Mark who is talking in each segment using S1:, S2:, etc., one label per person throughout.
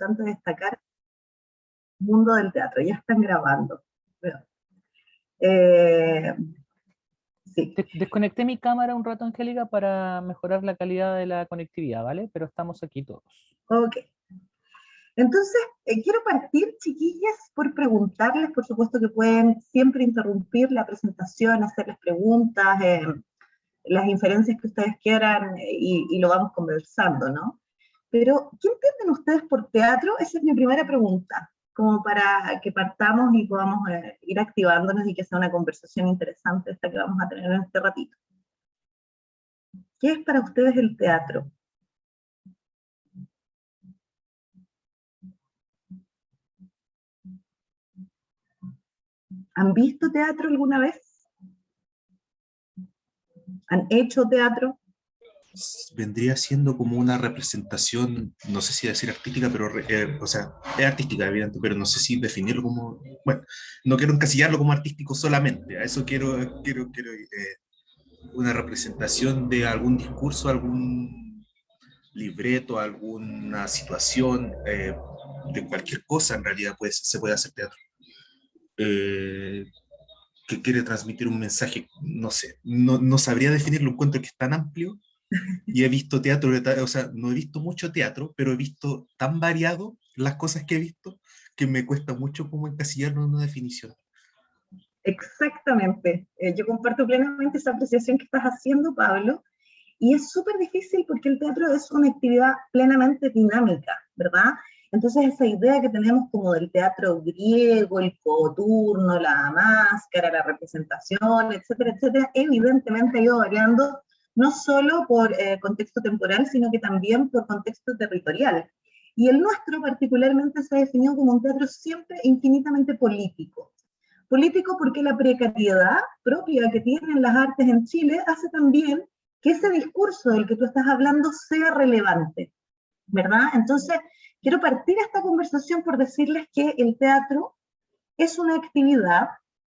S1: importante destacar el mundo del teatro. Ya están grabando. Sí.
S2: Desconecté mi cámara un rato, Angélica, para mejorar la calidad de la conectividad, ¿vale? Pero estamos aquí todos.
S1: Ok. Entonces, quiero partir, chiquillas, por preguntarles, por supuesto que pueden siempre interrumpir la presentación, hacerles preguntas, las inferencias que ustedes quieran, y lo vamos conversando, ¿no? Pero, ¿qué entienden ustedes por teatro? Esa es mi primera pregunta, como para que partamos y podamos ir activándonos y que sea una conversación interesante esta que vamos a tener en este ratito. ¿Qué es para ustedes el teatro? ¿Han visto teatro alguna vez? ¿Han hecho teatro?
S3: Vendría siendo como una representación, no sé si decir artística, pero o sea, es artística, evidente, pero no sé si definirlo como, bueno, no quiero encasillarlo como artístico solamente, a eso quiero una representación de algún discurso, algún libreto, alguna situación, de cualquier cosa en realidad se puede hacer teatro. Que quiere transmitir un mensaje, no sé, no sabría definirlo, encuentro que es tan amplio. Y he visto teatro, o sea, no he visto mucho teatro, pero he visto tan variado las cosas que he visto que me cuesta mucho como encasillarlo en una definición.
S1: Exactamente. Yo comparto plenamente esa apreciación que estás haciendo, Pablo, y es súper difícil porque el teatro es una actividad plenamente dinámica, ¿verdad? Entonces esa idea que tenemos como del teatro griego, el coturno, la máscara, la representación, etcétera, etcétera, evidentemente ha ido variando no solo por contexto temporal, sino que también por contexto territorial. Y el nuestro particularmente se ha definido como un teatro siempre infinitamente político. Político porque la precariedad propia que tienen las artes en Chile hace también que ese discurso del que tú estás hablando sea relevante, ¿verdad? Entonces, quiero partir esta conversación por decirles que el teatro es una actividad,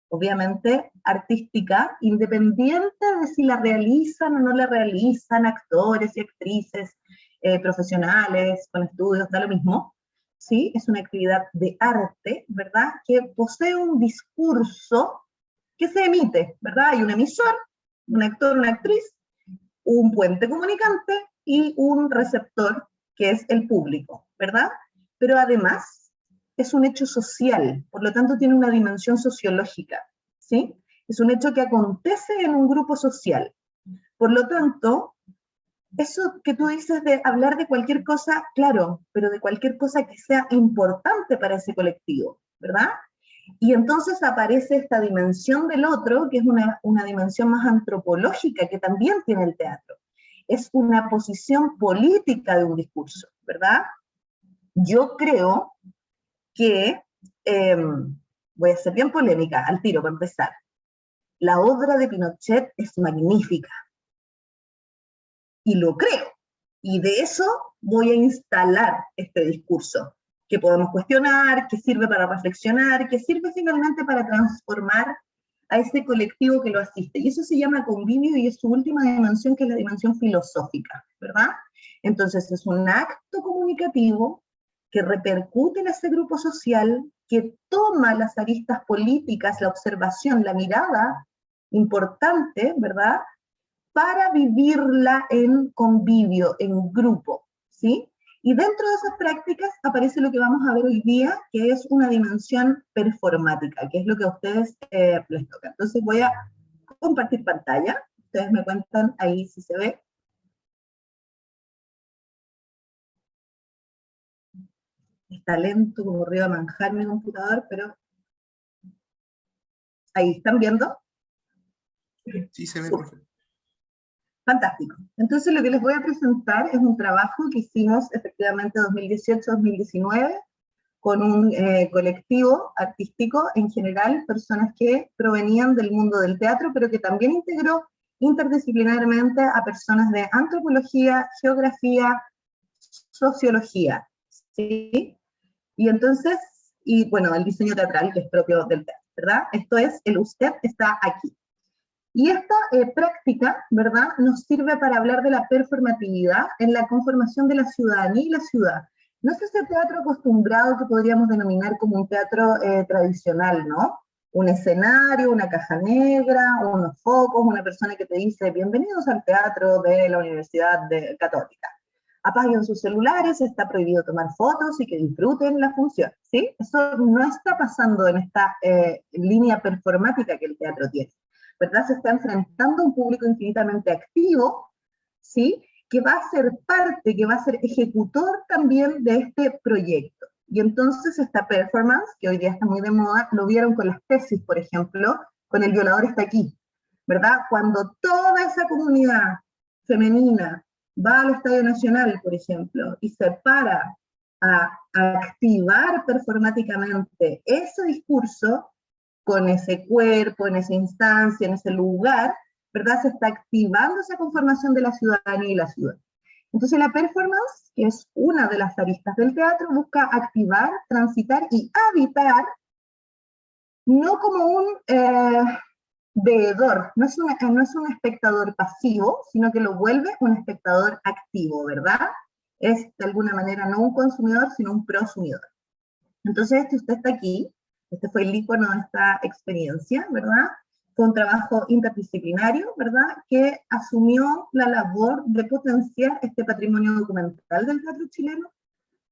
S1: obviamente, artística, independiente de si la realizan o no la realizan actores y actrices profesionales, con estudios, da lo mismo, ¿sí? Es una actividad de arte, ¿verdad? Que posee un discurso que se emite, ¿verdad? Hay un emisor, un actor, una actriz, un puente comunicante y un receptor, que es el público, ¿verdad? Pero además es un hecho social, por lo tanto tiene una dimensión sociológica, ¿sí? Es un hecho que acontece en un grupo social. Por lo tanto, eso que tú dices de hablar de cualquier cosa, claro, pero de cualquier cosa que sea importante para ese colectivo, ¿verdad? Y entonces aparece esta dimensión del otro, que es una dimensión más antropológica que también tiene el teatro. Es una posición política de un discurso, ¿verdad? Yo creo que, voy a ser bien polémica al tiro para empezar, la obra de Pinochet es magnífica. Y lo creo. Y de eso voy a instalar este discurso, que podemos cuestionar, que sirve para reflexionar, que sirve finalmente para transformar a ese colectivo que lo asiste. Y eso se llama convivio y es su última dimensión, que es la dimensión filosófica, ¿verdad? Entonces es un acto comunicativo que repercute en ese grupo social, que toma las aristas políticas, la observación, la mirada importante, ¿verdad?, para vivirla en convivio, en grupo, ¿sí? Y dentro de esas prácticas aparece lo que vamos a ver hoy día, que es una dimensión performática, que es lo que a ustedes les toca. Entonces voy a compartir pantalla. Ustedes me cuentan ahí si se ve. Está lento, como arriba a manjar mi computador, pero ahí, ¿están viendo?
S3: Sí, se ve perfecto.
S1: Fantástico. Entonces lo que les voy a presentar es un trabajo que hicimos efectivamente 2018-2019 con un colectivo artístico en general, personas que provenían del mundo del teatro, pero que también integró interdisciplinarmente a personas de antropología, geografía, sociología, ¿sí? Y entonces, y bueno, el diseño teatral que es propio del teatro, ¿verdad? Esto es, el usted está aquí. Y esta práctica, ¿verdad?, nos sirve para hablar de la performatividad en la conformación de la ciudadanía y la ciudad. no es ese teatro acostumbrado que podríamos denominar como un teatro tradicional, ¿no? Un escenario, una caja negra, unos focos, una persona que te dice, bienvenidos al teatro de la Universidad Católica. Apaguen sus celulares, está prohibido tomar fotos y que disfruten la función, ¿sí? Eso no está pasando en esta línea performática que el teatro tiene, ¿verdad? Se está enfrentando a un público infinitamente activo, ¿sí? Que va a ser parte, que va a ser ejecutor también de este proyecto. Y entonces esta performance, que hoy día está muy de moda, lo vieron con las tesis, por ejemplo, con El violador está aquí, ¿verdad? Cuando toda esa comunidad femenina va al Estadio Nacional, por ejemplo, y se para a activar performáticamente ese discurso, con ese cuerpo, en esa instancia, en ese lugar, ¿verdad? Se está activando esa conformación de la ciudadanía y la ciudad. Entonces la performance, que es una de las aristas del teatro, busca activar, transitar y habitar, no como un veedor, no es un espectador pasivo, sino que lo vuelve un espectador activo, ¿verdad? Es de alguna manera no un consumidor, sino un prosumidor. Entonces, usted está aquí, este fue el icono de esta experiencia, ¿verdad? Fue un trabajo interdisciplinario, ¿verdad? Que asumió la labor de potenciar este patrimonio documental del teatro chileno,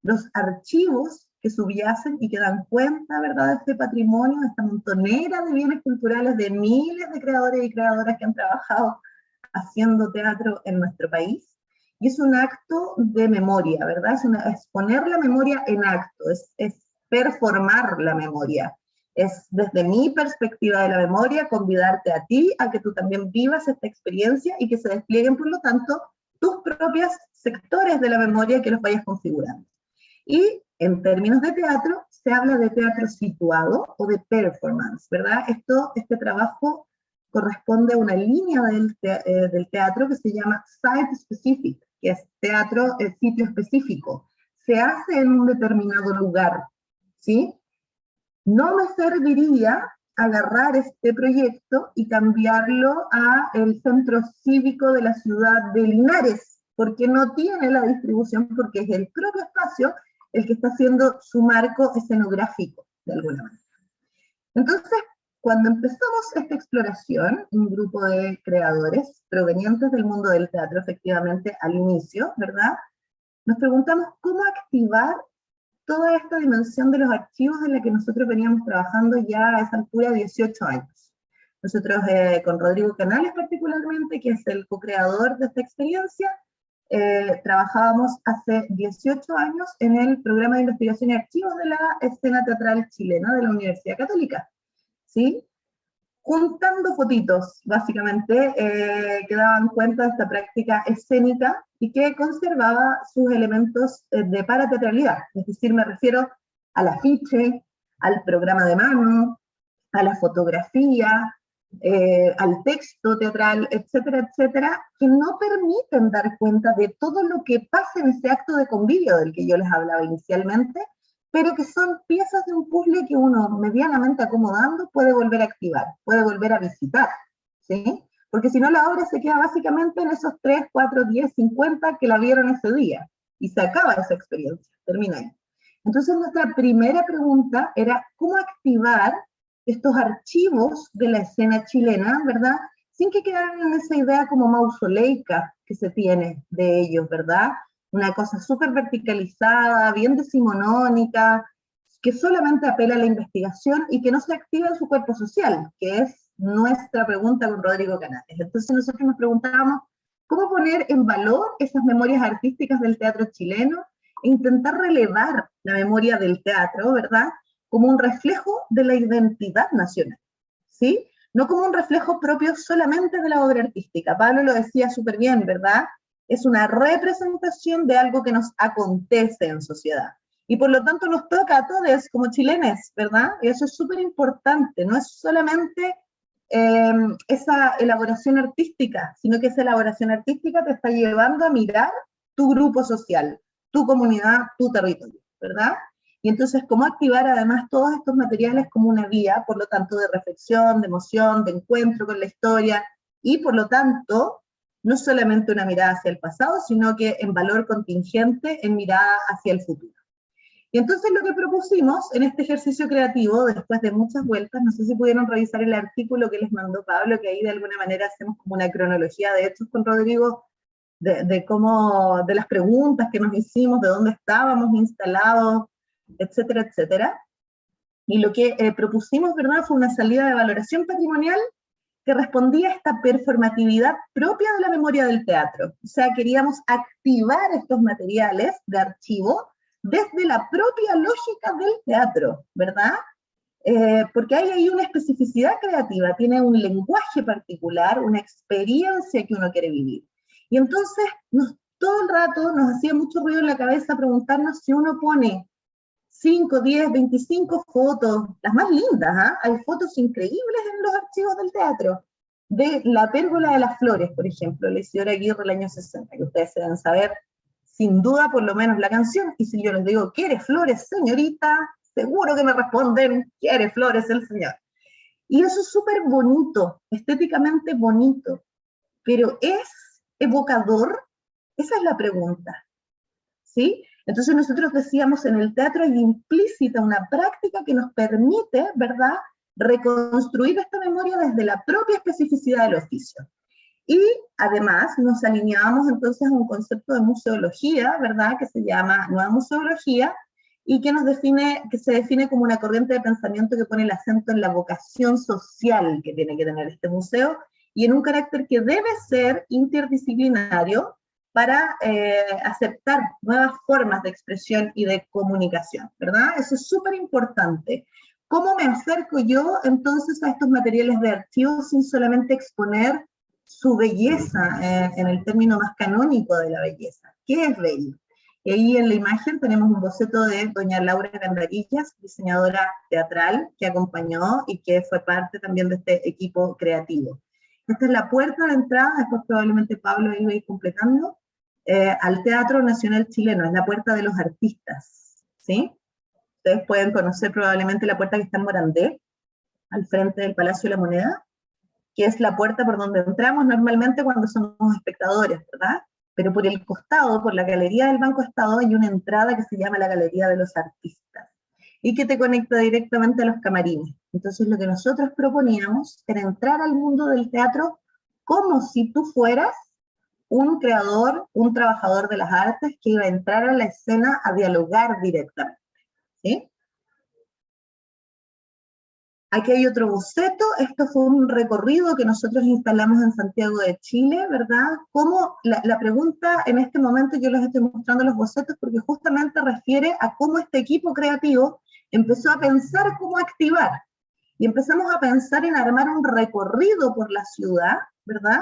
S1: los archivos que subyacen y que dan cuenta, ¿verdad?, de este patrimonio, de esta montonera de bienes culturales de miles de creadores y creadoras que han trabajado haciendo teatro en nuestro país. Y es un acto de memoria, ¿verdad? Es poner la memoria en acto, es performar la memoria. Es desde mi perspectiva de la memoria convidarte a ti a que tú también vivas esta experiencia y que se desplieguen, por lo tanto, tus propios sectores de la memoria que los vayas configurando. Y en términos de teatro, se habla de teatro situado o de performance, ¿verdad? Este trabajo corresponde a una línea del teatro que se llama site specific, que es teatro, sitio específico. Se hace en un determinado lugar, ¿sí? No me serviría agarrar este proyecto y cambiarlo al centro cívico de la ciudad de Linares, porque no tiene la distribución, porque es el propio espacio el que está haciendo su marco escenográfico, de alguna manera. Entonces, cuando empezamos esta exploración, un grupo de creadores provenientes del mundo del teatro, efectivamente, al inicio, ¿verdad? Nos preguntamos cómo activar toda esta dimensión de los archivos en la que nosotros veníamos trabajando ya a esa altura 18 años. Nosotros con Rodrigo Canales particularmente, que es el co-creador de esta experiencia, trabajábamos hace 18 años en el programa de investigación y archivos de la escena teatral chilena de la Universidad Católica, ¿sí? Juntando fotitos, básicamente, que daban cuenta de esta práctica escénica y que conservaba sus elementos de parateatralidad, es decir, me refiero al afiche, al programa de mano, a la fotografía, al texto teatral, etcétera, etcétera, que no permiten dar cuenta de todo lo que pasa en ese acto de convivio del que yo les hablaba inicialmente, pero que son piezas de un puzzle que uno medianamente acomodando puede volver a activar, puede volver a visitar, ¿sí? Porque si no la obra se queda básicamente en esos 3, 4, 10, 50 que la vieron ese día, y se acaba esa experiencia, termina ahí. Entonces nuestra primera pregunta era cómo activar estos archivos de la escena chilena, ¿verdad? Sin que quedaran en esa idea como mausoleica que se tiene de ellos, ¿verdad? Una cosa súper verticalizada, bien decimonónica, que solamente apela a la investigación y que no se activa en su cuerpo social, que es nuestra pregunta con Rodrigo Canales. Entonces nosotros nos preguntábamos cómo poner en valor esas memorias artísticas del teatro chileno e intentar relevar la memoria del teatro, ¿verdad?, como un reflejo de la identidad nacional, ¿sí? No como un reflejo propio solamente de la obra artística. Pablo lo decía súper bien, ¿verdad? Es una representación de algo que nos acontece en sociedad. Y por lo tanto nos toca a todos como chilenes, ¿verdad? Y eso es súper importante. No es solamente esa elaboración artística, sino que esa elaboración artística te está llevando a mirar tu grupo social, tu comunidad, tu territorio, ¿verdad? Y entonces, ¿cómo activar además todos estos materiales como una vía, por lo tanto, de reflexión, de emoción, de encuentro con la historia, y por lo tanto, no solamente una mirada hacia el pasado, sino que en valor contingente, en mirada hacia el futuro, Y entonces lo que propusimos en este ejercicio creativo, después de muchas vueltas, no sé si pudieron revisar el artículo que les mandó Pablo, que ahí de alguna manera hacemos como una cronología de hechos con Rodrigo, de cómo, de las preguntas que nos hicimos, de dónde estábamos instalados, etcétera, etcétera. Y lo que propusimos, ¿verdad?, fue una salida de valoración patrimonial que respondía a esta performatividad propia de la memoria del teatro. O sea, queríamos activar estos materiales de archivo desde la propia lógica del teatro, ¿verdad? Porque hay ahí una especificidad creativa, tiene un lenguaje particular, una experiencia que uno quiere vivir. Y entonces, todo el rato nos hacía mucho ruido en la cabeza preguntarnos si uno pone 5, 10, 25 fotos, las más lindas, ¿eh? Hay fotos increíbles en los archivos del teatro, de la Pérgola de las Flores, por ejemplo, la Isidora Aguirre del año 60, que ustedes deben saber, sin duda, por lo menos la canción, y si yo les digo, ¿quiere flores, señorita? Seguro que me responden, quiere flores el señor. Y eso es súper bonito, estéticamente bonito, pero ¿es evocador? Esa es la pregunta, ¿sí? Entonces nosotros decíamos, en el teatro hay implícita una práctica que nos permite, ¿verdad?, reconstruir esta memoria desde la propia especificidad del oficio. Y además nos alineábamos entonces a un concepto de museología, ¿verdad?, que se llama Nueva Museología, y que se define como una corriente de pensamiento que pone el acento en la vocación social que tiene que tener este museo, y en un carácter que debe ser interdisciplinario, para aceptar nuevas formas de expresión y de comunicación, ¿verdad? Eso es súper importante. ¿Cómo me acerco yo entonces a estos materiales de archivo sin solamente exponer su belleza en el término más canónico de la belleza? ¿Qué es bello? Y ahí en la imagen tenemos un boceto de doña Laura Gandarillas, diseñadora teatral, que acompañó y que fue parte también de este equipo creativo. Esta es la puerta de entrada, después probablemente Pablo iba a ir completando, al Teatro Nacional Chileno, es la puerta de los artistas, ¿sí? Ustedes pueden conocer probablemente la puerta que está en Morandé, al frente del Palacio de la Moneda, que es la puerta por donde entramos normalmente cuando somos espectadores, ¿verdad? Pero por el costado, por la galería del Banco Estado, hay una entrada que se llama la Galería de los Artistas, y que te conecta directamente a los camarines. Entonces lo que nosotros proponíamos era entrar al mundo del teatro como si tú fueras un creador, un trabajador de las artes que iba a entrar a la escena a dialogar directamente, ¿sí? Aquí hay otro boceto, esto fue un recorrido que nosotros instalamos en Santiago de Chile, ¿verdad? Como la pregunta en este momento, yo les estoy mostrando los bocetos porque justamente refiere a cómo este equipo creativo empezó a pensar cómo activar, y empezamos a pensar en armar un recorrido por la ciudad, ¿verdad?,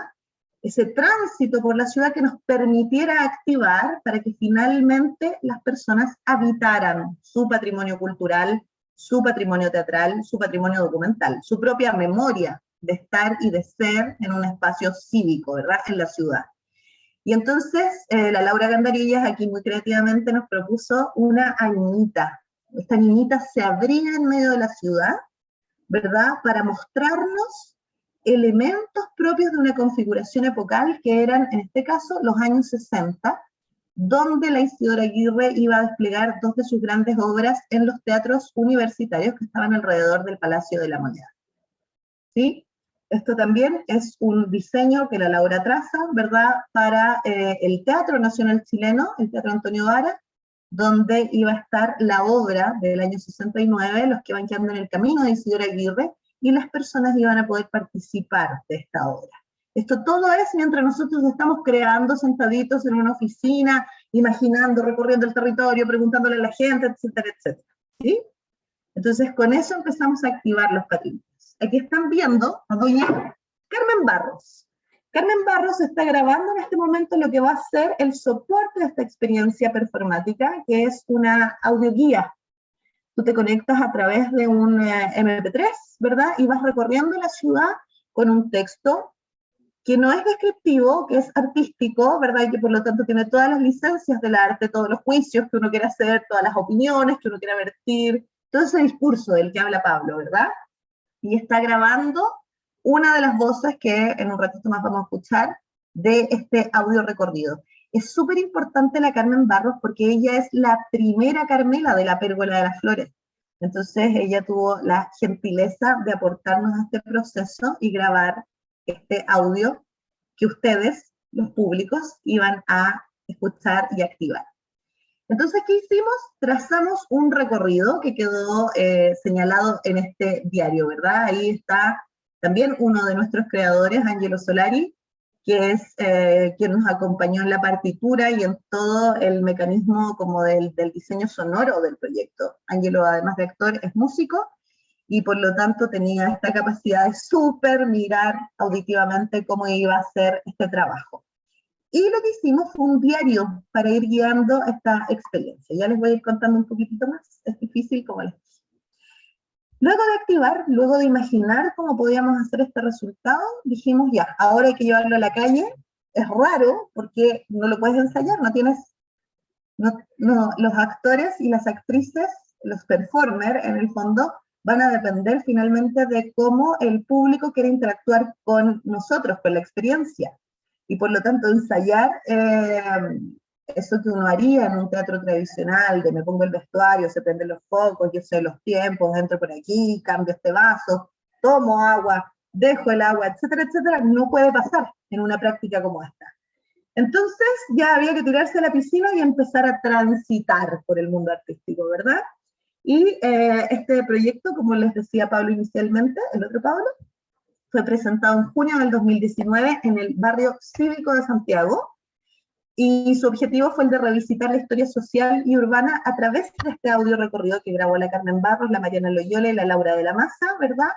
S1: ese tránsito por la ciudad que nos permitiera activar para que finalmente las personas habitaran su patrimonio cultural, su patrimonio teatral, su patrimonio documental, su propia memoria de estar y de ser en un espacio cívico, ¿verdad?, en la ciudad. Y entonces la Laura Gandarillas aquí muy creativamente nos propuso una niñita. Esta niñita se abría en medio de la ciudad, ¿verdad?, para mostrarnos elementos propios de una configuración epocal que eran, en este caso, los años 60, donde la Isidora Aguirre iba a desplegar dos de sus grandes obras en los teatros universitarios que estaban alrededor del Palacio de la Moneda. ¿Sí? Esto también es un diseño que la Laura traza, ¿verdad?, para el Teatro Nacional Chileno, el Teatro Antonio Vara, donde iba a estar la obra del año 69, Los que van quedando en el camino, de Isidora Aguirre, y las personas iban a poder participar de esta obra. Esto todo es mientras nosotros estamos creando sentaditos en una oficina, imaginando, recorriendo el territorio, preguntándole a la gente, etcétera, etcétera. ¿Sí? Entonces con eso empezamos a activar los patrimonios. Aquí están viendo a doña Carmen Barros. Carmen Barros está grabando en este momento lo que va a ser el soporte de esta experiencia performática, que es una audioguía. Tú te conectas a través de un MP3, ¿verdad? Y vas recorriendo la ciudad con un texto que no es descriptivo, que es artístico, ¿verdad? Y que por lo tanto tiene todas las licencias del arte, todos los juicios que uno quiere hacer, todas las opiniones que uno quiere vertir, todo ese discurso del que habla Pablo, ¿verdad? Y está grabando una de las voces que en un ratito más vamos a escuchar de este audio recorrido. Es súper importante la Carmen Barros porque ella es la primera Carmela de la Pérgola de las Flores. Entonces ella tuvo la gentileza de aportarnos a este proceso y grabar este audio que ustedes, los públicos, iban a escuchar y activar. Entonces, ¿qué hicimos? Trazamos un recorrido que quedó señalado en este diario, ¿verdad? Ahí está también uno de nuestros creadores, Angelo Solari, que es quien nos acompañó en la partitura y en todo el mecanismo como del diseño sonoro del proyecto. Angelo, además de actor, es músico, y por lo tanto tenía esta capacidad de súper mirar auditivamente cómo iba a ser este trabajo. Y lo que hicimos fue un diario para ir guiando esta experiencia. Ya les voy a ir contando un poquitito más, es difícil como les dije. Luego de activar, luego de imaginar cómo podíamos hacer este resultado, dijimos ya, ahora hay que llevarlo a la calle. Es raro porque no lo puedes ensayar, no tienes, los actores y las actrices, los performers en el fondo, van a depender finalmente de cómo el público quiere interactuar con nosotros, con la experiencia. Y por lo tanto ensayar eso que uno haría en un teatro tradicional, de me pongo el vestuario, se prenden los focos, yo sé los tiempos, entro por aquí, cambio este vaso, tomo agua, dejo el agua, etcétera, etcétera, no puede pasar en una práctica como esta. Entonces ya había que tirarse a la piscina y empezar a transitar por el mundo artístico, ¿verdad? Y este proyecto, como les decía Pablo inicialmente, el otro Pablo, fue presentado en junio del 2019 en el barrio cívico de Santiago, y su objetivo fue el de revisitar la historia social y urbana a través de este audio recorrido que grabó la Carmen Barros, la Mariana Loyola y la Laura de la Maza, ¿verdad?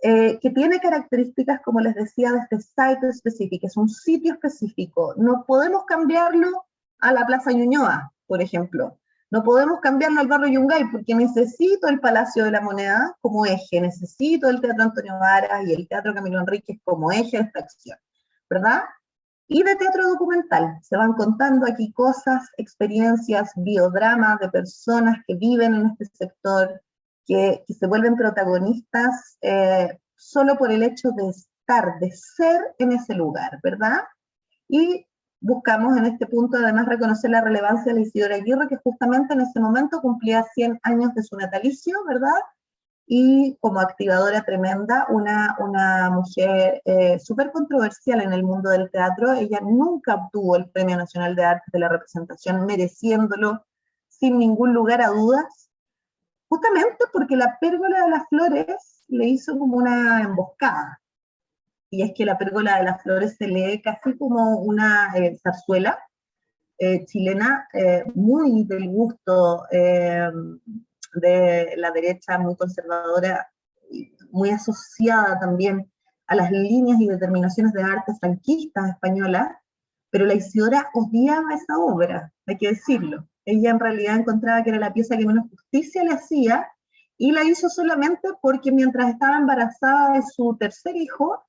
S1: Que tiene características, como les decía, de este site específico, es un sitio específico. No podemos cambiarlo a la Plaza Ñuñoa, por ejemplo. No podemos cambiarlo al barrio Yungay, porque necesito el Palacio de la Moneda como eje, necesito el Teatro Antonio Varas y el Teatro Camilo Enríquez como eje de esta acción, ¿verdad? Y de teatro documental, se van contando aquí cosas, experiencias, biodramas de personas que viven en este sector, que se vuelven protagonistas solo por el hecho de estar, de ser en ese lugar, ¿verdad? Y buscamos en este punto además reconocer la relevancia de la Isidora Aguirre, que justamente en ese momento cumplía 100 años de su natalicio, ¿verdad? Y como activadora tremenda, una mujer súper controversial en el mundo del teatro. Ella nunca obtuvo el Premio Nacional de Artes de la Representación, mereciéndolo sin ningún lugar a dudas, justamente porque la Pérgola de las Flores le hizo como una emboscada. Y es que la Pérgola de las Flores se lee casi como una zarzuela chilena, muy del gusto de la derecha, muy conservadora, muy asociada también a las líneas y determinaciones de arte franquistas españolas, pero la Isidora odiaba esa obra, hay que decirlo. Ella en realidad encontraba que era la pieza que menos justicia le hacía, y la hizo solamente porque mientras estaba embarazada de su tercer hijo,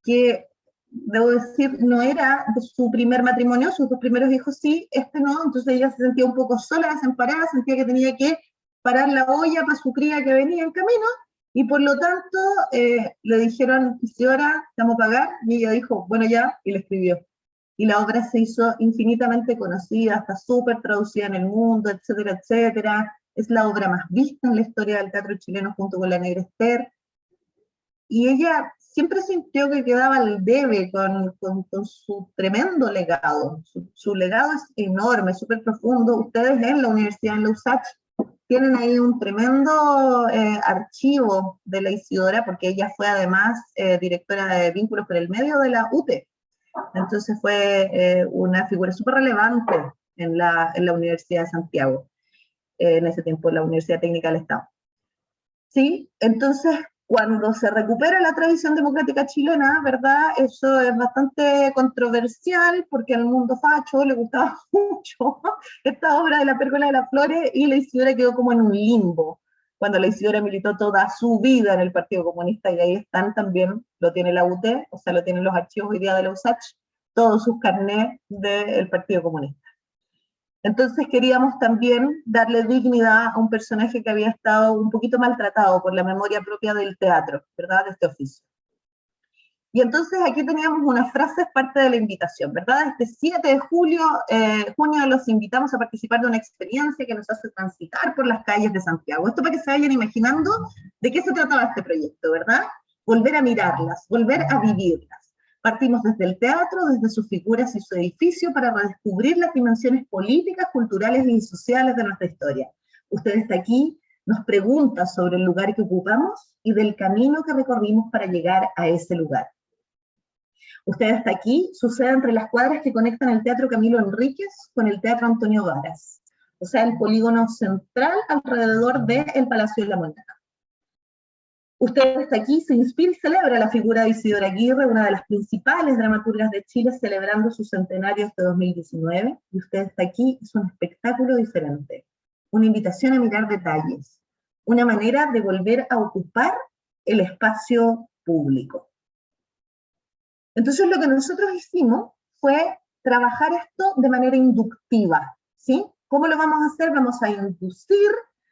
S1: que debo decir, no era de su primer matrimonio, sus dos primeros hijos sí, este no, entonces ella se sentía un poco sola, desamparada, sentía que tenía que parar la olla para su cría que venía en camino, y por lo tanto le dijeron, Isidora, te vamos a pagar, y ella dijo, bueno ya, y le escribió. Y la obra se hizo infinitamente conocida, está súper traducida en el mundo, etcétera, etcétera. Es la obra más vista en la historia del teatro chileno junto con La Negra Ester. Y ella siempre sintió que quedaba al debe con su tremendo legado. Su legado es enorme, súper profundo. Ustedes en la Universidad en la USACH tienen ahí un tremendo archivo de la Isidora, porque ella fue además directora de Vínculos por el Medio de la UTE. Entonces fue una figura súper relevante en la Universidad de Santiago, en ese tiempo la Universidad Técnica del Estado. ¿Sí? Entonces, cuando se recupera la tradición democrática chilena, ¿verdad? Eso es bastante controversial porque al mundo facho le gustaba mucho esta obra de la Pérgola de las Flores, y la Isidora quedó como en un limbo, cuando la Isidora militó toda su vida en el Partido Comunista, y ahí están también, lo tiene la UTE, o sea, lo tienen los archivos hoy día de la USACH, todos sus carnets del Partido Comunista. Entonces queríamos también darle dignidad a un personaje que había estado un poquito maltratado por la memoria propia del teatro, ¿verdad? De este oficio. Y entonces aquí teníamos unas frases parte de la invitación, ¿verdad? Este 7 de junio los invitamos a participar de una experiencia que nos hace transitar por las calles de Santiago. Esto para que se vayan imaginando de qué se trataba este proyecto, ¿verdad? Volver a mirarlas, volver a vivirlas. Partimos desde el teatro, desde sus figuras y su edificio, para redescubrir las dimensiones políticas, culturales y sociales de nuestra historia. Usted está aquí, nos pregunta sobre el lugar que ocupamos y del camino que recorrimos para llegar a ese lugar. Usted está aquí, sucede entre las cuadras que conectan el Teatro Camilo Enríquez con el Teatro Antonio Varas, o sea, el polígono central alrededor del Palacio de la Moneda. Usted está aquí, se inspira y celebra la figura de Isidora Aguirre, una de las principales dramaturgas de Chile, celebrando su centenario este 2019, y usted está aquí, es un espectáculo diferente, una invitación a mirar detalles, una manera de volver a ocupar el espacio público. Entonces lo que nosotros hicimos fue trabajar esto de manera inductiva, ¿sí? ¿Cómo lo vamos a hacer? Vamos a inducir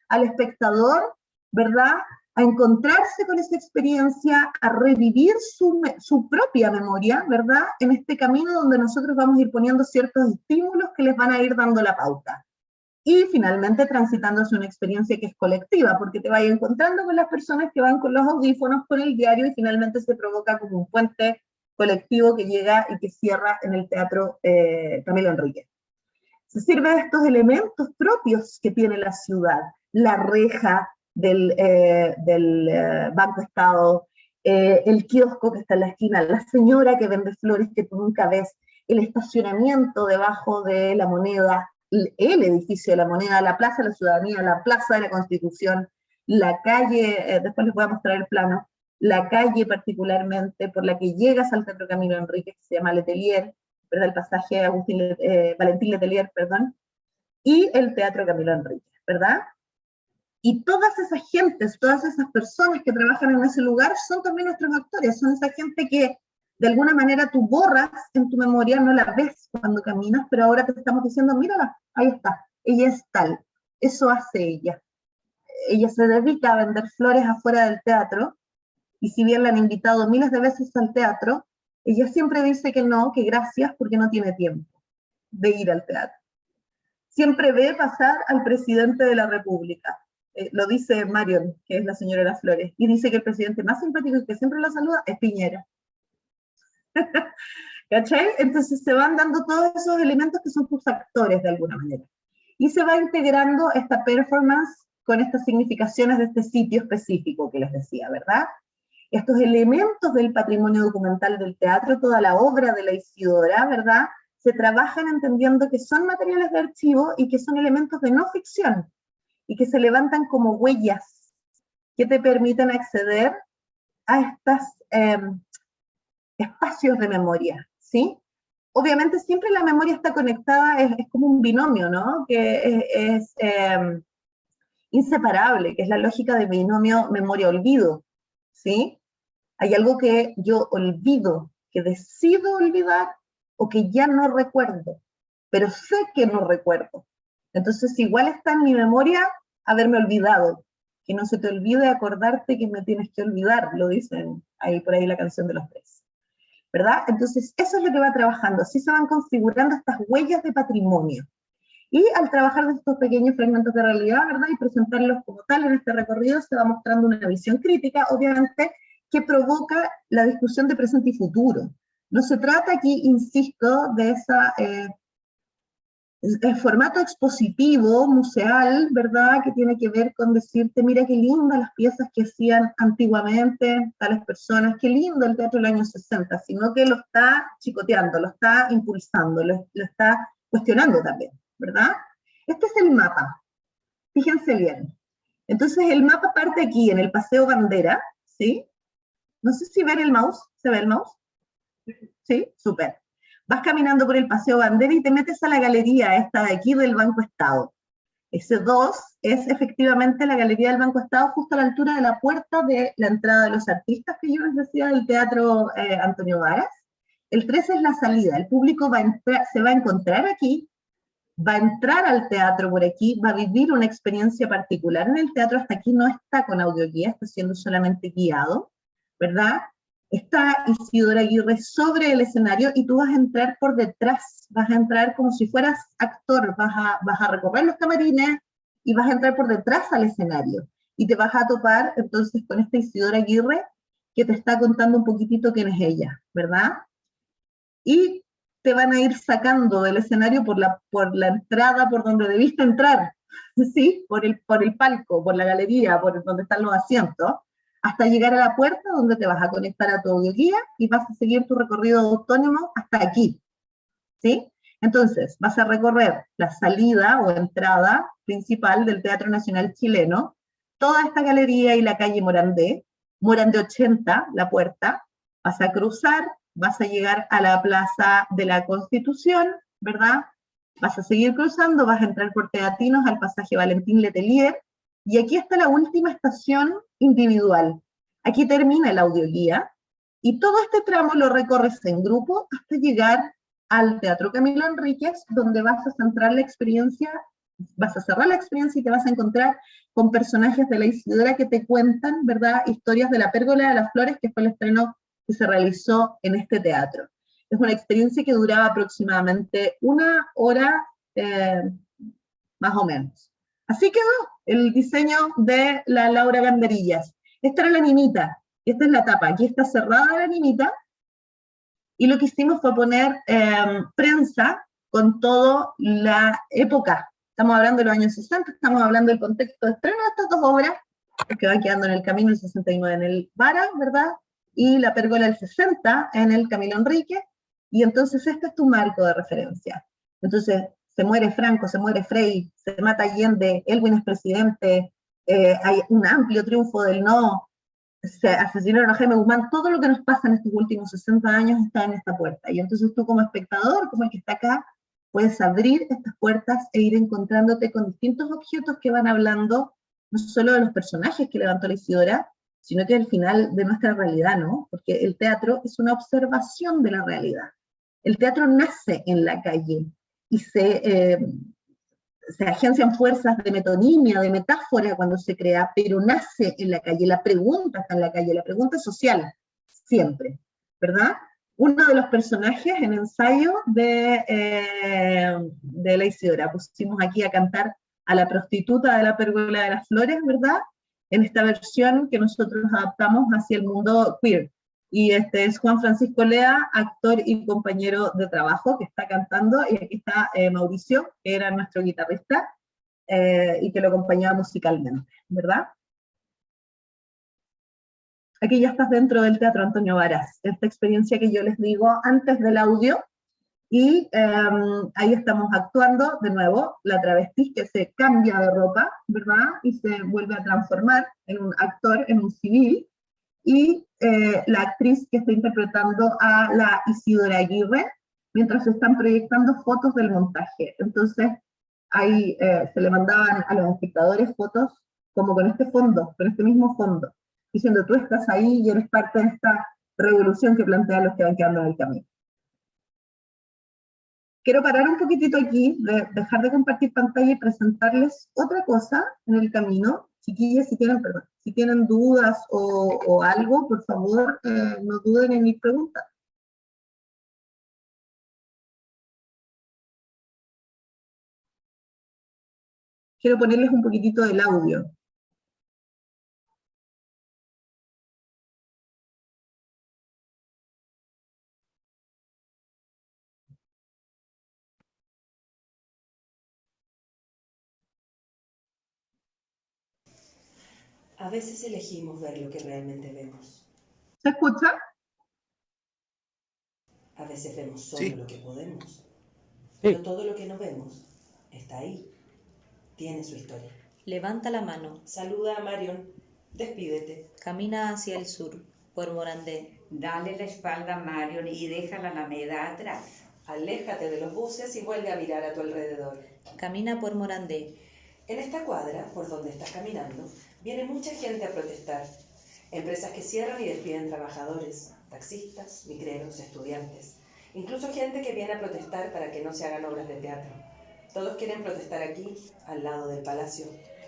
S1: al espectador, ¿verdad?, a encontrarse con esa experiencia, a revivir su propia memoria, ¿verdad?, en este camino donde nosotros vamos a ir poniendo ciertos estímulos que les van a ir dando la pauta. Y finalmente transitando hacia una experiencia que es colectiva, porque te vas encontrando con las personas que van con los audífonos, con el diario, y finalmente se provoca como un puente colectivo que llega y que cierra en el Teatro Camilo Enríquez. Se sirve de estos elementos propios que tiene la ciudad, la reja del Banco Estado, el kiosco que está en la esquina, la señora que vende flores que tú nunca ves, el estacionamiento debajo de la Moneda, el edificio de la Moneda, la Plaza de la Ciudadanía, la Plaza de la Constitución, la calle, después les voy a mostrar el plano, la calle particularmente por la que llegas al Teatro Camilo Enríquez, que se llama Letelier, ¿verdad? El pasaje Valentín Letelier, perdón, y el Teatro Camilo Enríquez, ¿verdad? Y todas esas gentes, todas esas personas que trabajan en ese lugar son también nuestros actores, son esa gente que de alguna manera tú borras en tu memoria, no la ves cuando caminas, pero ahora te estamos diciendo, mírala, ahí está, ella es tal, eso hace ella. Ella se dedica a vender flores afuera del teatro, y si bien la han invitado miles de veces al teatro, ella siempre dice que no, que gracias, porque no tiene tiempo de ir al teatro. Siempre ve pasar al presidente de la República, lo dice Marion, que es la señora de las flores, y dice que el presidente más simpático y que siempre la saluda es Piñera. ¿Cachai? Entonces se van dando todos esos elementos que son tus actores de alguna manera. Y se va integrando esta performance con estas significaciones de este sitio específico que les decía, ¿verdad? Estos elementos del patrimonio documental del teatro, toda la obra de la Isidora, ¿verdad?, se trabajan entendiendo que son materiales de archivo y que son elementos de no ficción, y que se levantan como huellas que te permiten acceder a estos espacios de memoria, ¿sí? Obviamente siempre la memoria está conectada, es como un binomio, ¿no?, que es inseparable, que es la lógica de binomio memoria-olvido, ¿sí? Hay algo que yo olvido, que decido olvidar, o que ya no recuerdo, pero sé que no recuerdo. Entonces igual está en mi memoria haberme olvidado, que no se te olvide acordarte que me tienes que olvidar, lo dicen ahí por ahí la canción de los Tres, ¿verdad? Entonces eso es lo que va trabajando, así se van configurando estas huellas de patrimonio. Y al trabajar de estos pequeños fragmentos de realidad, ¿verdad?, y presentarlos como tal en este recorrido, se va mostrando una visión crítica, obviamente, que provoca la discusión de presente y futuro. No se trata aquí, insisto, de el formato expositivo, museal, ¿verdad?, que tiene que ver con decirte, mira qué lindas las piezas que hacían antiguamente tales personas, qué lindo el teatro del año 60, sino que lo está chicoteando, lo está impulsando, lo está cuestionando también, ¿verdad? Este es el mapa, fíjense bien. Entonces el mapa parte aquí, en el Paseo Bandera, ¿sí? No sé si ven el mouse, ¿se ve el mouse? Sí, súper. Vas caminando por el Paseo Bandera y te metes a la galería esta de aquí del Banco Estado. Ese 2 es efectivamente la galería del Banco Estado, justo a la altura de la puerta de la entrada de los artistas que yo les decía del Teatro Antonio Varas. El 3 es la salida, el público se va a encontrar aquí, va a entrar al teatro por aquí, va a vivir una experiencia particular en el teatro, hasta aquí no está con audioguía, está siendo solamente guiado, ¿verdad? Está Isidora Aguirre sobre el escenario y tú vas a entrar por detrás, vas a entrar como si fueras actor, vas a recorrer los camarines y vas a entrar por detrás al escenario. Y te vas a topar entonces con esta Isidora Aguirre que te está contando un poquitito quién es ella, ¿verdad? Y te van a ir sacando del escenario por la entrada por donde debiste entrar, ¿sí? Por el palco, por la galería, por donde están los asientos, hasta llegar a la puerta donde te vas a conectar a tu audioguía y vas a seguir tu recorrido autónomo hasta aquí, ¿sí? Entonces, vas a recorrer la salida o entrada principal del Teatro Nacional Chileno, toda esta galería y la calle Morandé 80, la puerta, vas a cruzar, vas a llegar a la Plaza de la Constitución, ¿verdad? Vas a seguir cruzando, vas a entrar por Teatinos al pasaje Valentín Letelier, y aquí está la última estación individual. Aquí termina el audioguía, y todo este tramo lo recorres en grupo hasta llegar al Teatro Camilo Enríquez, donde vas a centrar la experiencia, vas a cerrar la experiencia y te vas a encontrar con personajes de la Isidora que te cuentan, ¿verdad?, historias de la Pérgola de las Flores, que fue el estreno que se realizó en este teatro. Es una experiencia que duraba aproximadamente 1 hora, más o menos. Así quedó el diseño de la Laura Gandarillas. Esta era la nimita, y esta es la tapa. Aquí está cerrada la nimita, y lo que hicimos fue poner prensa con toda la época. Estamos hablando de los años 60, estamos hablando del contexto de estreno de estas dos obras, que van quedando en el Camino el 69 en el Vara, ¿verdad? Y la Pérgola el 60 en el Camilo Enrique, y entonces este es tu marco de referencia. Entonces, se muere Franco, se muere Frei, se mata Allende, Elwin es presidente, hay un amplio triunfo del no, se asesinaron a Jaime Guzmán, todo lo que nos pasa en estos últimos 60 años está en esta puerta. Y entonces tú como espectador, como el que está acá, puedes abrir estas puertas e ir encontrándote con distintos objetos que van hablando no solo de los personajes que levantó la Isidora, sino que al final de nuestra realidad, ¿no? Porque el teatro es una observación de la realidad. El teatro nace en la calle y se agencian fuerzas de metonimia, de metáfora cuando se crea, pero nace en la calle, la pregunta está en la calle, la pregunta social, siempre, ¿verdad? Uno de los personajes en ensayo de la Isidora, pusimos aquí a cantar a la prostituta de la Pérgola de las Flores, ¿verdad? En esta versión que nosotros adaptamos hacia el mundo queer. Y este es Juan Francisco Lea, actor y compañero de trabajo, que está cantando, y aquí está Mauricio, que era nuestro guitarrista, y que lo acompañaba musicalmente, ¿verdad? Aquí ya estás dentro del Teatro Antonio Varas, esta experiencia que yo les digo antes del audio, y ahí estamos actuando de nuevo, la travesti que se cambia de ropa, ¿verdad? Y se vuelve a transformar en un actor, en un civil, y la actriz que está interpretando a la Isidora Aguirre, mientras se están proyectando fotos del montaje. Entonces, ahí se le mandaban a los espectadores fotos como con este fondo, con este mismo fondo, diciendo tú estás ahí y eres parte de esta revolución que plantean los que van quedando en el camino. Quiero parar un poquitito aquí, dejar de compartir pantalla y presentarles otra cosa en el camino. Chiquillas, si tienen dudas o algo, por favor, no duden en mis preguntas. Quiero ponerles un poquitito del audio.
S4: A veces elegimos ver lo que realmente vemos.
S1: ¿Se escucha?
S4: A veces vemos solo lo que podemos.
S2: Sí.
S4: Pero todo lo que no vemos está ahí. Tiene su historia.
S5: Levanta la mano.
S4: Saluda a Marion. Despídete.
S5: Camina hacia el sur, por Morandé.
S6: Dale la espalda a Marion y deja la alameda atrás.
S4: Aléjate de los buses y vuelve a mirar a tu alrededor.
S5: Camina por Morandé.
S4: En esta cuadra, por donde estás caminando, viene mucha gente a protestar. Empresas que cierran y despiden trabajadores, taxistas, micreros, estudiantes. Incluso gente que viene a protestar para que no se hagan obras de teatro. Todos quieren protestar aquí, al lado del palacio.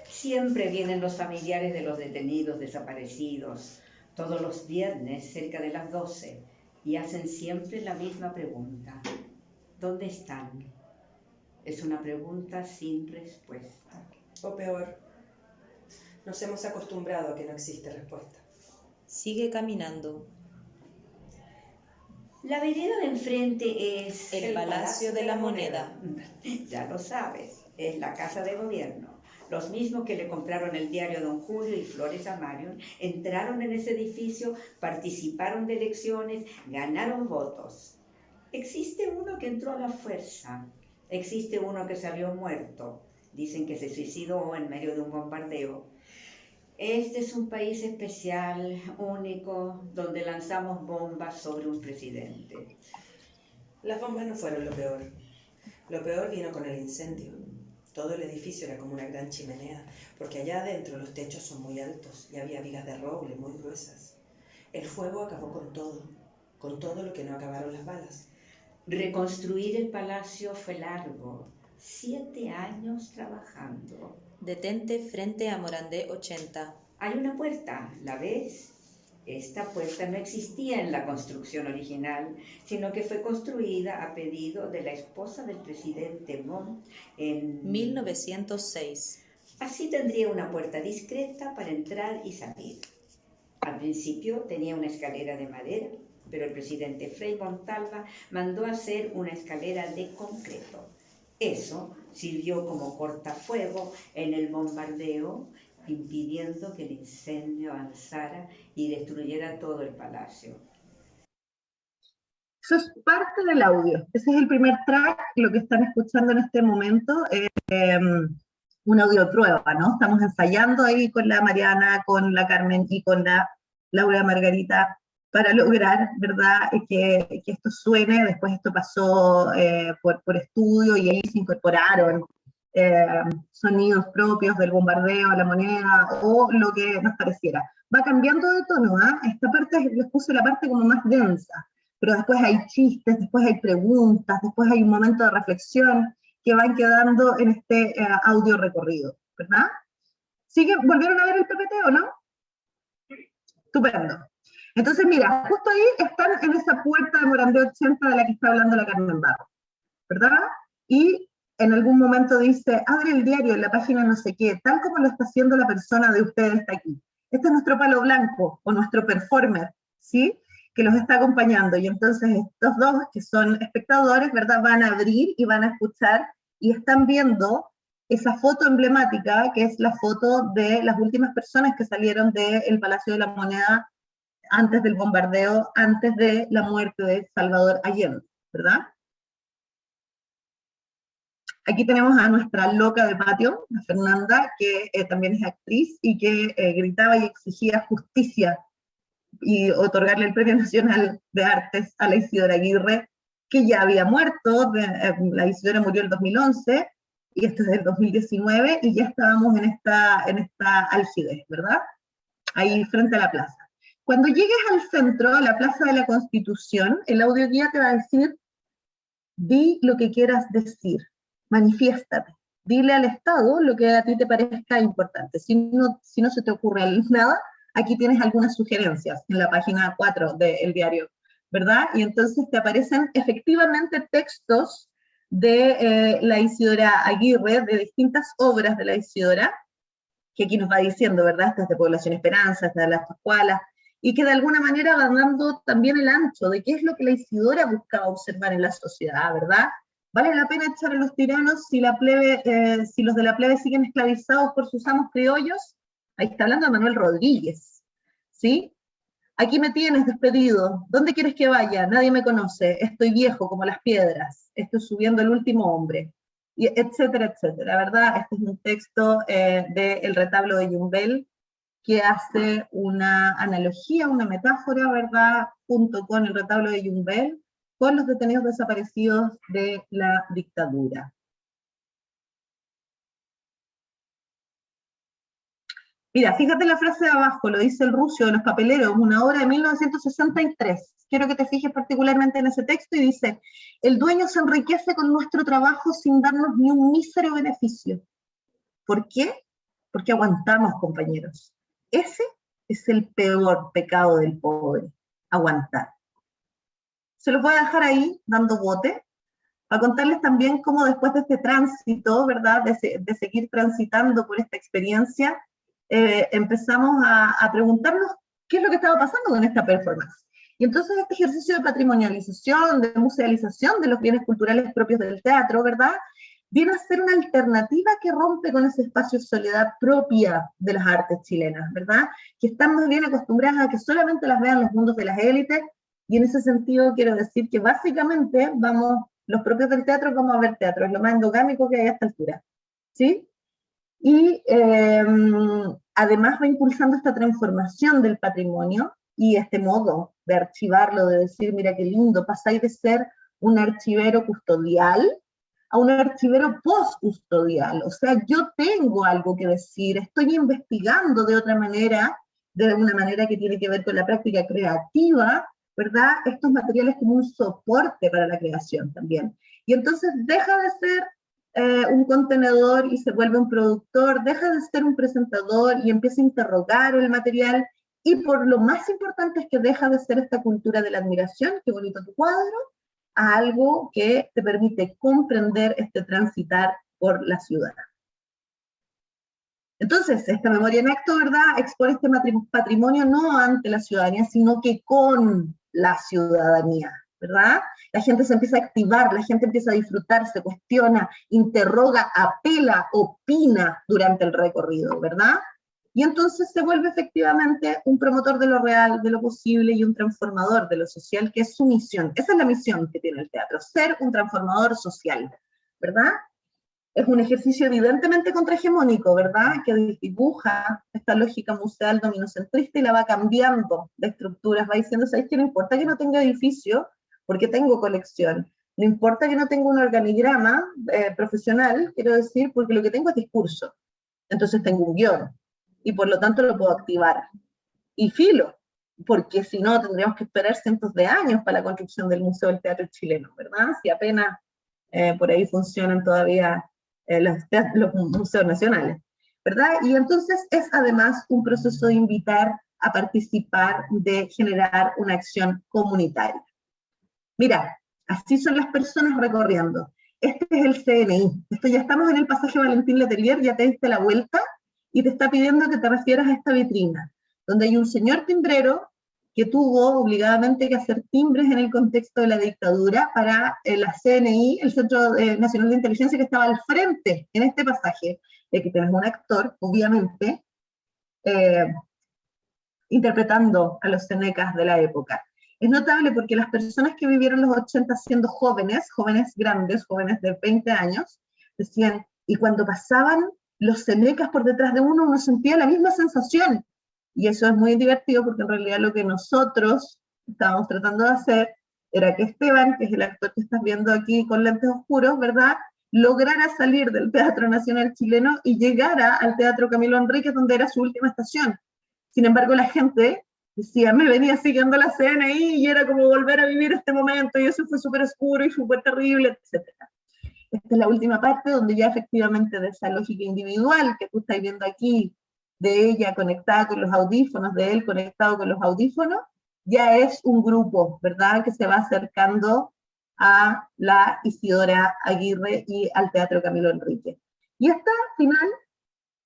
S6: Siempre vienen los familiares de los detenidos desaparecidos. todos los viernes cerca de las 12 y hacen siempre la misma pregunta. ¿Dónde están? Es una pregunta sin respuesta.
S4: O peor, nos hemos acostumbrado a que no existe respuesta.
S5: Sigue caminando.
S6: La vereda de enfrente es...
S5: El Palacio de la Moneda.
S6: Ya lo sabes, es la Casa de Gobierno. Los mismos que le compraron el diario Don Julio y Flores a Marion entraron en ese edificio, participaron de elecciones, ganaron votos. Existe uno que entró a la fuerza, existe uno que salió muerto. Dicen que se suicidó en medio de un bombardeo. Este es un país especial, único, donde lanzamos bombas sobre un presidente.
S4: Las bombas no fueron lo peor. Lo peor vino con el incendio. Todo el edificio era como una gran chimenea, porque allá adentro los techos son muy altos y había vigas de roble muy gruesas. El fuego acabó con todo lo que no acabaron las balas.
S6: Reconstruir el palacio fue largo, 7 años trabajando.
S5: Detente frente a Morandé 80.
S6: Hay una puerta, ¿la ves? Esta puerta no existía en la construcción original, sino que fue construida a pedido de la esposa del presidente Montt en
S5: 1906.
S6: Así tendría una puerta discreta para entrar y salir. Al principio tenía una escalera de madera, pero el presidente Frei Montalva mandó hacer una escalera de concreto. Eso sirvió como cortafuego en el bombardeo, impidiendo que el incendio avanzara y destruyera todo el palacio.
S1: Eso es parte del audio. Ese es el primer track. Lo que están escuchando en este momento es un audio prueba, ¿no? Estamos ensayando ahí con la Mariana, con la Carmen y con la Laura Margarita para lograr, ¿verdad?, que esto suene. Después esto pasó por estudio y ahí se incorporaron sonidos propios del bombardeo a la moneda o lo que nos pareciera. Va cambiando de tono, ¿ah? Esta parte les puse la parte como más densa, pero después hay chistes, después hay preguntas, después hay un momento de reflexión que van quedando en este audio recorrido, ¿verdad? ¿Volvieron a ver el PPT o no? Estupendo. Entonces, mira, justo ahí están en esa puerta de Morandé 80 de la que está hablando la Carmen Barro, ¿verdad? Y en algún momento dice, abre el diario en la página no sé qué, tal como lo está haciendo la persona de ustedes está aquí. Este es nuestro palo blanco, o nuestro performer, ¿sí?, que los está acompañando. Y entonces estos dos, que son espectadores, ¿verdad?, van a abrir y van a escuchar, y están viendo esa foto emblemática, que es la foto de las últimas personas que salieron del Palacio de la Moneda antes del bombardeo, antes de la muerte de Salvador Allende, ¿verdad? Aquí tenemos a nuestra loca de patio, a Fernanda, que también es actriz y que gritaba y exigía justicia y otorgarle el Premio Nacional de Artes a la Isidora Aguirre, que ya había muerto. La Isidora murió en el 2011, y esto es del 2019, y ya estábamos en esta álgide, ¿verdad? Ahí frente a la plaza. Cuando llegues al centro, a la Plaza de la Constitución, el audioguía te va a decir, di lo que quieras decir, manifiéstate, dile al Estado lo que a ti te parezca importante. Si no se te ocurre nada, aquí tienes algunas sugerencias en la página 4 del diario, ¿verdad? Y entonces te aparecen efectivamente textos de la Isidora Aguirre, de distintas obras de la Isidora, que aquí nos va diciendo, ¿verdad? Estas de Población Esperanza, estas de Las Pascualas, y que de alguna manera van dando también el ancho de qué es lo que la Isidora buscaba observar en la sociedad, ¿verdad? ¿Vale la pena echar a los tiranos si los de la plebe siguen esclavizados por sus amos criollos? Ahí está hablando de Manuel Rodríguez, ¿sí? Aquí me tienes despedido, ¿dónde quieres que vaya? Nadie me conoce, estoy viejo como las piedras, estoy subiendo el último hombre, y etcétera, etcétera, ¿verdad? Este es un texto del retablo de Yumbel, que hace una analogía, una metáfora, ¿verdad?, junto con el retablo de Yumbel, con los detenidos desaparecidos de la dictadura. Mira, fíjate la frase de abajo, lo dice el Rucio de los Papeleros, una obra de 1963. Quiero que te fijes particularmente en ese texto, y dice, el dueño se enriquece con nuestro trabajo sin darnos ni un mísero beneficio. ¿Por qué? Porque aguantamos, compañeros. Ese es el peor pecado del pobre, aguantar. Se los voy a dejar ahí, dando bote, para contarles también cómo después de este tránsito, ¿verdad?, de seguir transitando por esta experiencia, empezamos a preguntarnos qué es lo que estaba pasando con esta performance. Y entonces este ejercicio de patrimonialización, de musealización de los bienes culturales propios del teatro, ¿verdad?, viene a ser una alternativa que rompe con ese espacio de soledad propia de las artes chilenas, ¿verdad?, que están más bien acostumbradas a que solamente las vean los mundos de las élites, y en ese sentido quiero decir que básicamente los propios del teatro vamos a ver teatro, es lo más endogámico que hay a esta altura, ¿sí? Y además va impulsando esta transformación del patrimonio y este modo de archivarlo, de decir, mira qué lindo, pasáis de ser un archivero custodial a un archivero post-custodial. O sea, yo tengo algo que decir, estoy investigando de otra manera, de una manera que tiene que ver con la práctica creativa, ¿verdad? Estos materiales como un soporte para la creación también. Y entonces deja de ser un contenedor y se vuelve un productor, deja de ser un presentador y empieza a interrogar el material, y por lo más importante es que deja de ser esta cultura de la admiración, qué bonito tu cuadro, a algo que te permite comprender este transitar por la ciudad. Entonces, esta memoria en acto, ¿verdad?, expone este patrimonio no ante la ciudadanía, sino que con la ciudadanía, ¿verdad? La gente se empieza a activar, la gente empieza a disfrutar, se cuestiona, interroga, apela, opina durante el recorrido, ¿verdad? Y entonces se vuelve efectivamente un promotor de lo real, de lo posible, y un transformador de lo social, que es su misión. Esa es la misión que tiene el teatro, ser un transformador social, ¿verdad? Es un ejercicio evidentemente contrahegemónico, ¿verdad?, que dibuja esta lógica museal dominocentrista y la va cambiando de estructuras, va diciendo, ¿sabes qué? No importa que no tenga edificio, porque tengo colección. No importa que no tenga un organigrama profesional, quiero decir, porque lo que tengo es discurso. Entonces tengo un guión, y por lo tanto lo puedo activar. Y filo, porque si no tendríamos que esperar cientos de años para la construcción del Museo del Teatro Chileno, ¿verdad? Si apenas por ahí funcionan todavía los museos nacionales, ¿verdad? Y entonces es además un proceso de invitar a participar, de generar una acción comunitaria. Mira, así son las personas recorriendo. Este es el CNI. Esto, ya estamos en el pasaje Valentín Letelier, ya te diste la vuelta y te está pidiendo que te refieras a esta vitrina, donde hay un señor timbrero que tuvo obligadamente que hacer timbres en el contexto de la dictadura para la CNI, el Centro Nacional de Inteligencia, que estaba al frente en este pasaje, de que tenemos un actor, obviamente, interpretando a los cenecas de la época. Es notable porque las personas que vivieron los 80 siendo jóvenes, jóvenes grandes, jóvenes de 20 años, decían, y cuando pasaban los cenecas por detrás de uno sentía la misma sensación. Y eso es muy divertido porque en realidad lo que nosotros estábamos tratando de hacer era que Esteban, que es el actor que estás viendo aquí con lentes oscuros, ¿verdad?, lograra salir del Teatro Nacional Chileno y llegara al Teatro Camilo Enríquez, donde era su última estación. Sin embargo, la gente decía, me venía siguiendo la CNI y era como volver a vivir este momento, y eso fue súper oscuro y súper terrible, etc. Esta es la última parte donde ya efectivamente de esa lógica individual que tú estás viendo aquí, de ella conectada con los audífonos, de él conectado con los audífonos, ya es un grupo, ¿verdad?, que se va acercando a la Isidora Aguirre y al Teatro Camilo Enríquez. Y hasta final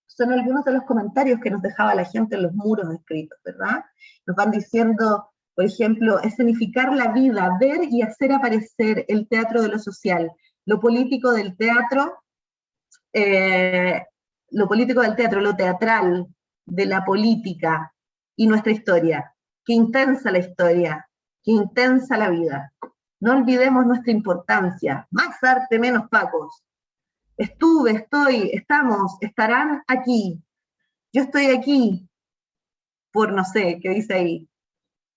S1: son algunos de los comentarios que nos dejaba la gente en los muros escritos, ¿verdad? Nos van diciendo, por ejemplo, escenificar la vida, ver y hacer aparecer el teatro de lo social, lo político del teatro, lo teatral, de la política y nuestra historia. Qué intensa la historia, qué intensa la vida. No olvidemos nuestra importancia. Más arte, menos pacos. Estuve, estoy, estamos, estarán aquí. Yo estoy aquí por, no sé, ¿qué dice ahí?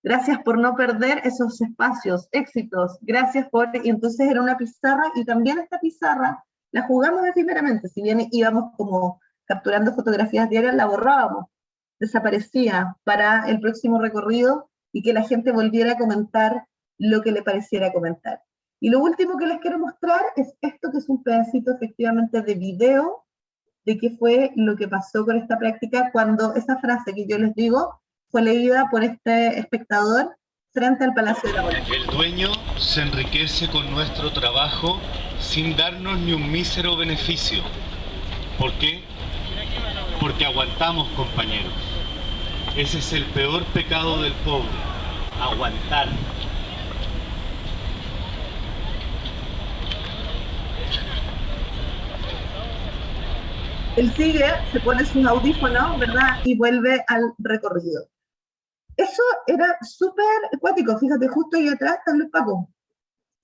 S1: Gracias por no perder esos espacios, éxitos, gracias por... Y entonces era una pizarra, y también esta pizarra la jugamos efímeramente, si bien íbamos como capturando fotografías diarias, la borrábamos, desaparecía para el próximo recorrido y que la gente volviera a comentar lo que le pareciera comentar. Y lo último que les quiero mostrar es esto, que es un pedacito efectivamente de video de qué fue lo que pasó con esta práctica cuando esa frase que yo les digo, fue leída por este espectador frente al Palacio de la Moneda.
S7: El dueño se enriquece con nuestro trabajo sin darnos ni un mísero beneficio. ¿Por qué? Porque aguantamos, compañeros. Ese es el peor pecado del pobre, aguantar.
S1: Él sigue, se pone sus audífonos, ¿verdad? Y vuelve al recorrido. Eso era súper acuático, fíjate, justo ahí atrás están los pacos,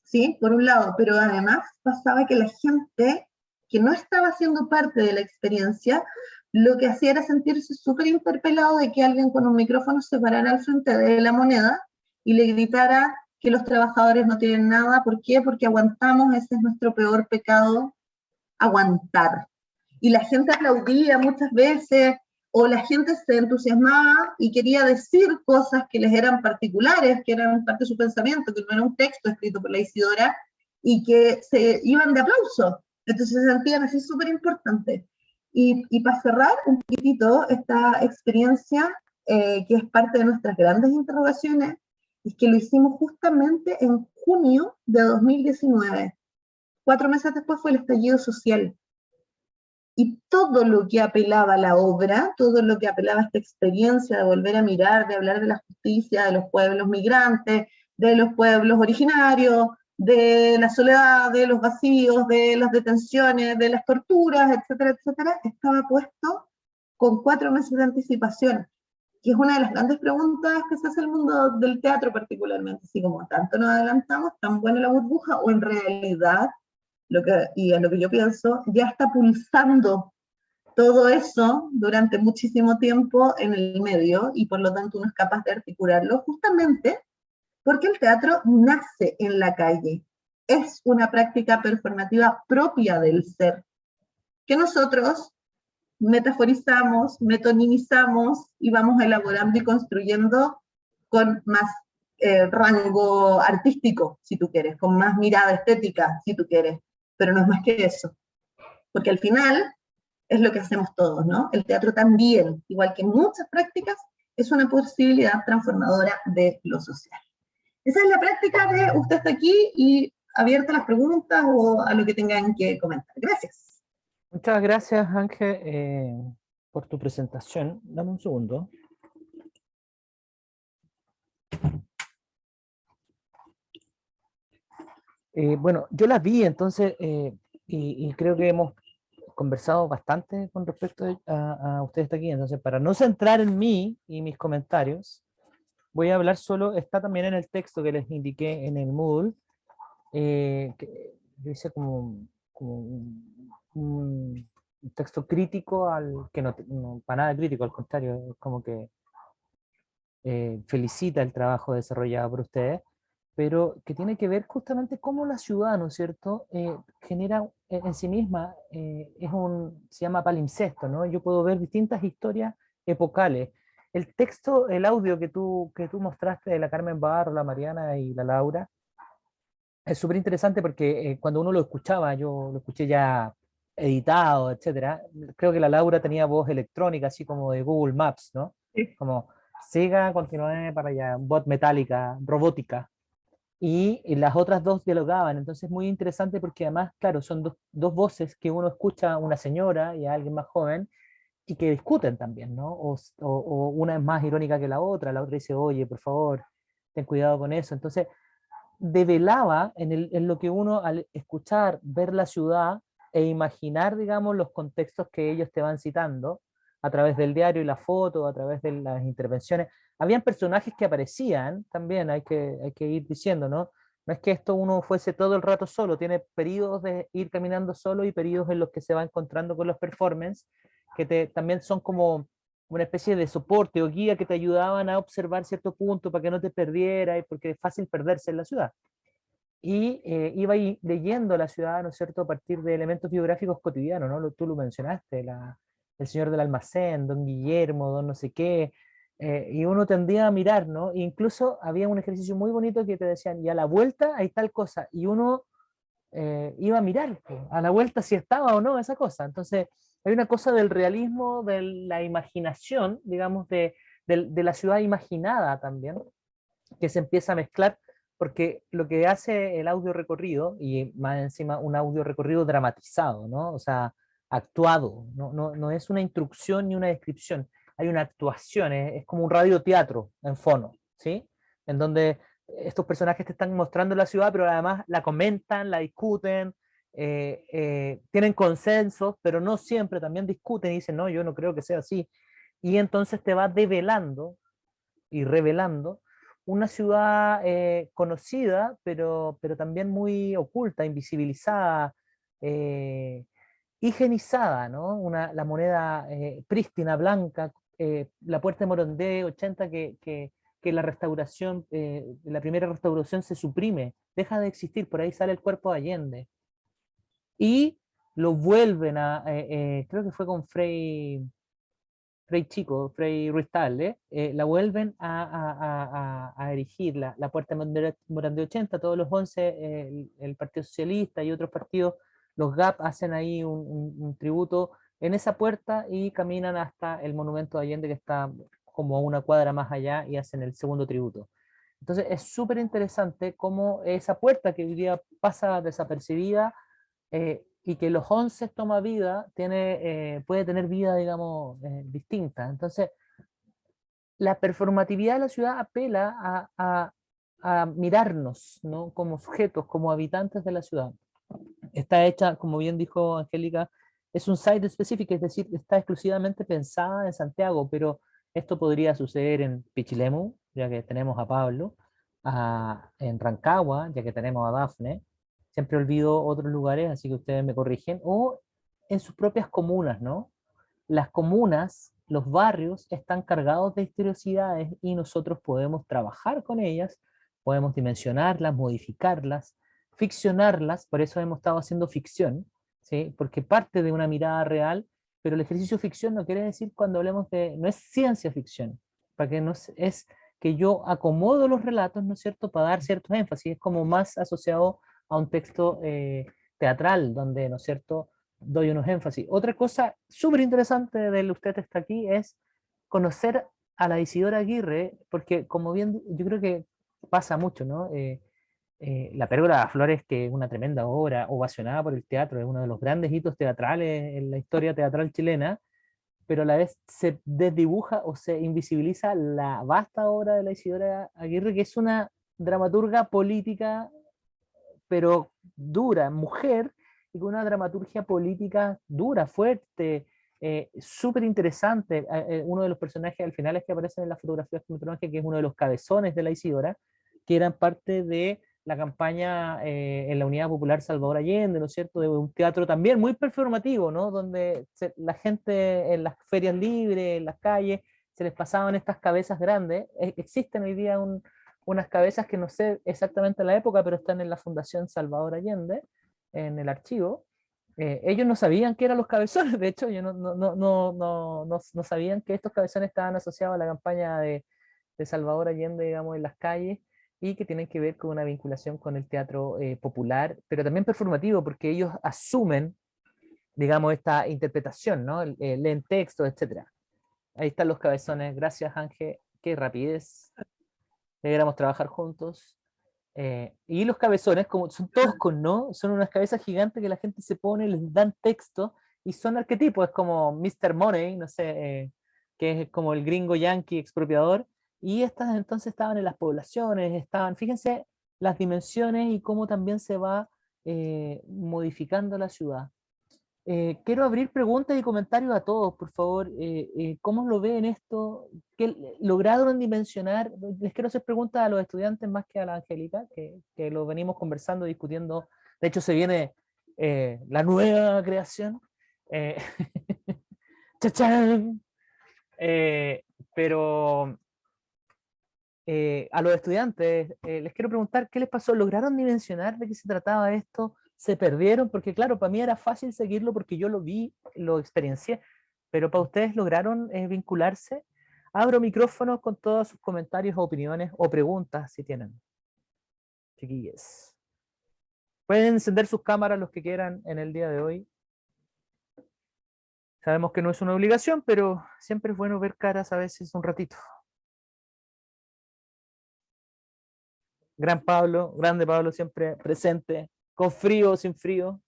S1: ¿sí? Por un lado, pero además pasaba que la gente que no estaba siendo parte de la experiencia, lo que hacía era sentirse súper interpelado de que alguien con un micrófono se parara al frente de la Moneda y le gritara que los trabajadores no tienen nada. ¿Por qué? Porque aguantamos, ese es nuestro peor pecado, aguantar. Y la gente aplaudía muchas veces, o la gente se entusiasmaba y quería decir cosas que les eran particulares, que eran parte de su pensamiento, que no era un texto escrito por la Isidora, y que se iban de aplauso. Entonces se sentían así súper importantes. Y para cerrar un poquitito esta experiencia, que es parte de nuestras grandes interrogaciones, es que lo hicimos justamente en junio de 2019. 4 meses después fue el estallido social. Y todo lo que apelaba a la obra, todo lo que apelaba a esta experiencia de volver a mirar, de hablar de la justicia, de los pueblos migrantes, de los pueblos originarios, de la soledad, de los vacíos, de las detenciones, de las torturas, etcétera, etcétera, estaba puesto con 4 meses de anticipación, que es una de las grandes preguntas que se hace el mundo del teatro particularmente, así como tanto nos adelantamos, tan buena la burbuja, o en realidad, y a lo que yo pienso, ya está pulsando todo eso durante muchísimo tiempo en el medio, y por lo tanto uno es capaz de articularlo, justamente porque el teatro nace en la calle, es una práctica performativa propia del ser, que nosotros metaforizamos, metonimizamos y vamos elaborando y construyendo con más rango artístico, si tú quieres, con más mirada estética, si tú quieres, pero no es más que eso, porque al final es lo que hacemos todos, ¿no? El teatro también, igual que muchas prácticas, es una posibilidad transformadora de lo social. Esa es la práctica de usted está aquí y abierta a las preguntas o a lo que tengan que comentar. Gracias.
S2: Muchas gracias, Ángel, por tu presentación. Dame un segundo. Bueno, yo la vi, entonces, y creo que hemos conversado bastante con respecto a ustedes aquí. Entonces, para no centrar en mí y mis comentarios, voy a hablar solo, está también en el texto que les indiqué en el Moodle, que yo hice como un texto crítico, que no para nada crítico, al contrario, es como que felicita el trabajo desarrollado por ustedes, pero que tiene que ver justamente cómo la ciudad, ¿no es cierto?, genera en sí misma, se llama palimpsesto, ¿no? Yo puedo ver distintas historias epocales. El texto, el audio que tú mostraste de la Carmen Barro, la Mariana y la Laura, es súper interesante porque cuando uno lo escuchaba, yo lo escuché ya editado, etcétera, creo que la Laura tenía voz electrónica, así como de Google Maps, ¿no?
S1: Sí.
S2: Como, siga, continúe para allá, bot metálica, robótica. Y las otras dos dialogaban, entonces muy interesante porque además, claro, son dos voces que uno escucha a una señora y a alguien más joven, y que discuten también, ¿no? O una es más irónica que la otra dice, oye, por favor, ten cuidado con eso. Entonces, develaba en lo que uno, al escuchar, ver la ciudad e imaginar, digamos, los contextos que ellos te van citando, a través del diario y la foto, a través de las intervenciones. Habían personajes que aparecían también, hay que ir diciendo, ¿no? No es que esto uno fuese todo el rato solo, tiene periodos de ir caminando solo y periodos en los que se va encontrando con los performances, que también son como una especie de soporte o guía que te ayudaban a observar cierto punto para que no te perdieras, porque es fácil perderse en la ciudad. Y iba leyendo la ciudad, ¿no es cierto?, a partir de elementos biográficos cotidianos, ¿no? Tú lo mencionaste, el señor del almacén, don Guillermo, don no sé qué, y uno tendía a mirar, ¿no? E incluso había un ejercicio muy bonito que te decían, y a la vuelta hay tal cosa, y uno iba a mirar a la vuelta si estaba o no esa cosa. Entonces hay una cosa del realismo, de la imaginación, digamos, de de la ciudad imaginada también, que se empieza a mezclar, porque lo que hace el audio recorrido, y más encima un audio recorrido dramatizado, ¿no? O sea, actuado, no es una instrucción ni una descripción, hay una actuación, es como un radioteatro en fono, ¿sí? En donde estos personajes te están mostrando la ciudad, pero además la comentan, la discuten, tienen consensos, pero no siempre, también discuten y dicen, no, yo no creo que sea así. Y entonces te va develando y revelando una ciudad conocida, pero también muy oculta, invisibilizada, higienizada, ¿no? La moneda prístina, blanca, la puerta de Morandé 80 que la restauración, la primera restauración se suprime, deja de existir, por ahí sale el cuerpo de Allende. Y lo vuelven creo que fue con Frei Chico, Frei Ruiz Tagle, la vuelven a erigir, la puerta de Morandé 80, todos los 11, el Partido Socialista y otros partidos, los GAP hacen ahí un tributo en esa puerta y caminan hasta el monumento de Allende que está como a una cuadra más allá y hacen el segundo tributo. Entonces es súper interesante cómo esa puerta que hoy día pasa desapercibida, y que los 11 toma vida, puede tener vida, digamos, distinta. Entonces, la performatividad de la ciudad apela a mirarnos, ¿no? Como sujetos, como habitantes de la ciudad. Está hecha, como bien dijo Angélica, es un site específico, es decir, está exclusivamente pensada en Santiago, pero esto podría suceder en Pichilemu, ya que tenemos a Pablo, en Rancagua, ya que tenemos a Dafne, siempre olvido otros lugares, así que ustedes me corrigen, o en sus propias comunas, ¿no? Las comunas, los barrios están cargados de historiosidades y nosotros podemos trabajar con ellas, podemos dimensionarlas, modificarlas, ficcionarlas, por eso hemos estado haciendo ficción, ¿sí? Porque parte de una mirada real, pero el ejercicio ficción no quiere decir cuando hablemos no es ciencia ficción, para que no es que yo acomodo los relatos, ¿no es cierto?, para dar ciertos énfasis, es como más asociado a un texto teatral, donde, ¿no es cierto?, doy unos énfasis. Otra cosa súper interesante del Usted está aquí es conocer a la Isidora Aguirre, porque como bien, yo creo que pasa mucho, ¿no? La Pérgola de las Flores, que es una tremenda obra, ovacionada por el teatro, es uno de los grandes hitos teatrales en la historia teatral chilena, pero a la vez se desdibuja o se invisibiliza la vasta obra de la Isidora Aguirre, que es una dramaturga política, pero dura, mujer, y con una dramaturgia política dura, fuerte, súper interesante. Uno de los personajes al final es que aparecen en las fotografías que es uno de los cabezones de la Isidora, que eran parte de la campaña en la Unidad Popular Salvador Allende, ¿no es cierto?, de un teatro también muy performativo, ¿no?, donde la gente en las ferias libres, en las calles, se les pasaban estas cabezas grandes. Existen hoy día unas cabezas que no sé exactamente la época, pero están en la Fundación Salvador Allende, en el archivo. Ellos no sabían que eran los cabezones, de hecho, ellos no sabían que estos cabezones estaban asociados a la campaña de Salvador Allende, digamos, en las calles, y que tienen que ver con una vinculación con el teatro popular, pero también performativo, porque ellos asumen, digamos, esta interpretación, ¿no? Leen textos, etc. Ahí están los cabezones. Gracias, Ángel. Qué rapidez. Deberíamos trabajar juntos. Y los cabezones, como son todos con no, son unas cabezas gigantes que la gente se pone, les dan texto, y son arquetipos, es como Mr. Money, no sé, que es como el gringo yankee expropiador, y estas entonces estaban en las poblaciones, fíjense las dimensiones y cómo también se va modificando la ciudad. Quiero abrir preguntas y comentarios a todos, por favor. ¿Cómo lo ven esto? ¿Qué lograron dimensionar? Les quiero hacer preguntas a los estudiantes más que a la Angélica, que lo venimos conversando, discutiendo. De hecho, se viene la nueva creación. ¡Chachán! Pero a los estudiantes les quiero preguntar qué les pasó. ¿Lograron dimensionar de qué se trataba esto? ¿Se perdieron? Porque claro, para mí era fácil seguirlo porque yo lo vi, lo experiencié, pero para ustedes lograron vincularse. Abro micrófono con todos sus comentarios, opiniones o preguntas si tienen. Chiquillos. Pueden encender sus cámaras los que quieran en el día de hoy. Sabemos que no es una obligación, pero siempre es bueno ver caras a veces un ratito. Grande Pablo, siempre presente, con frío o sin frío.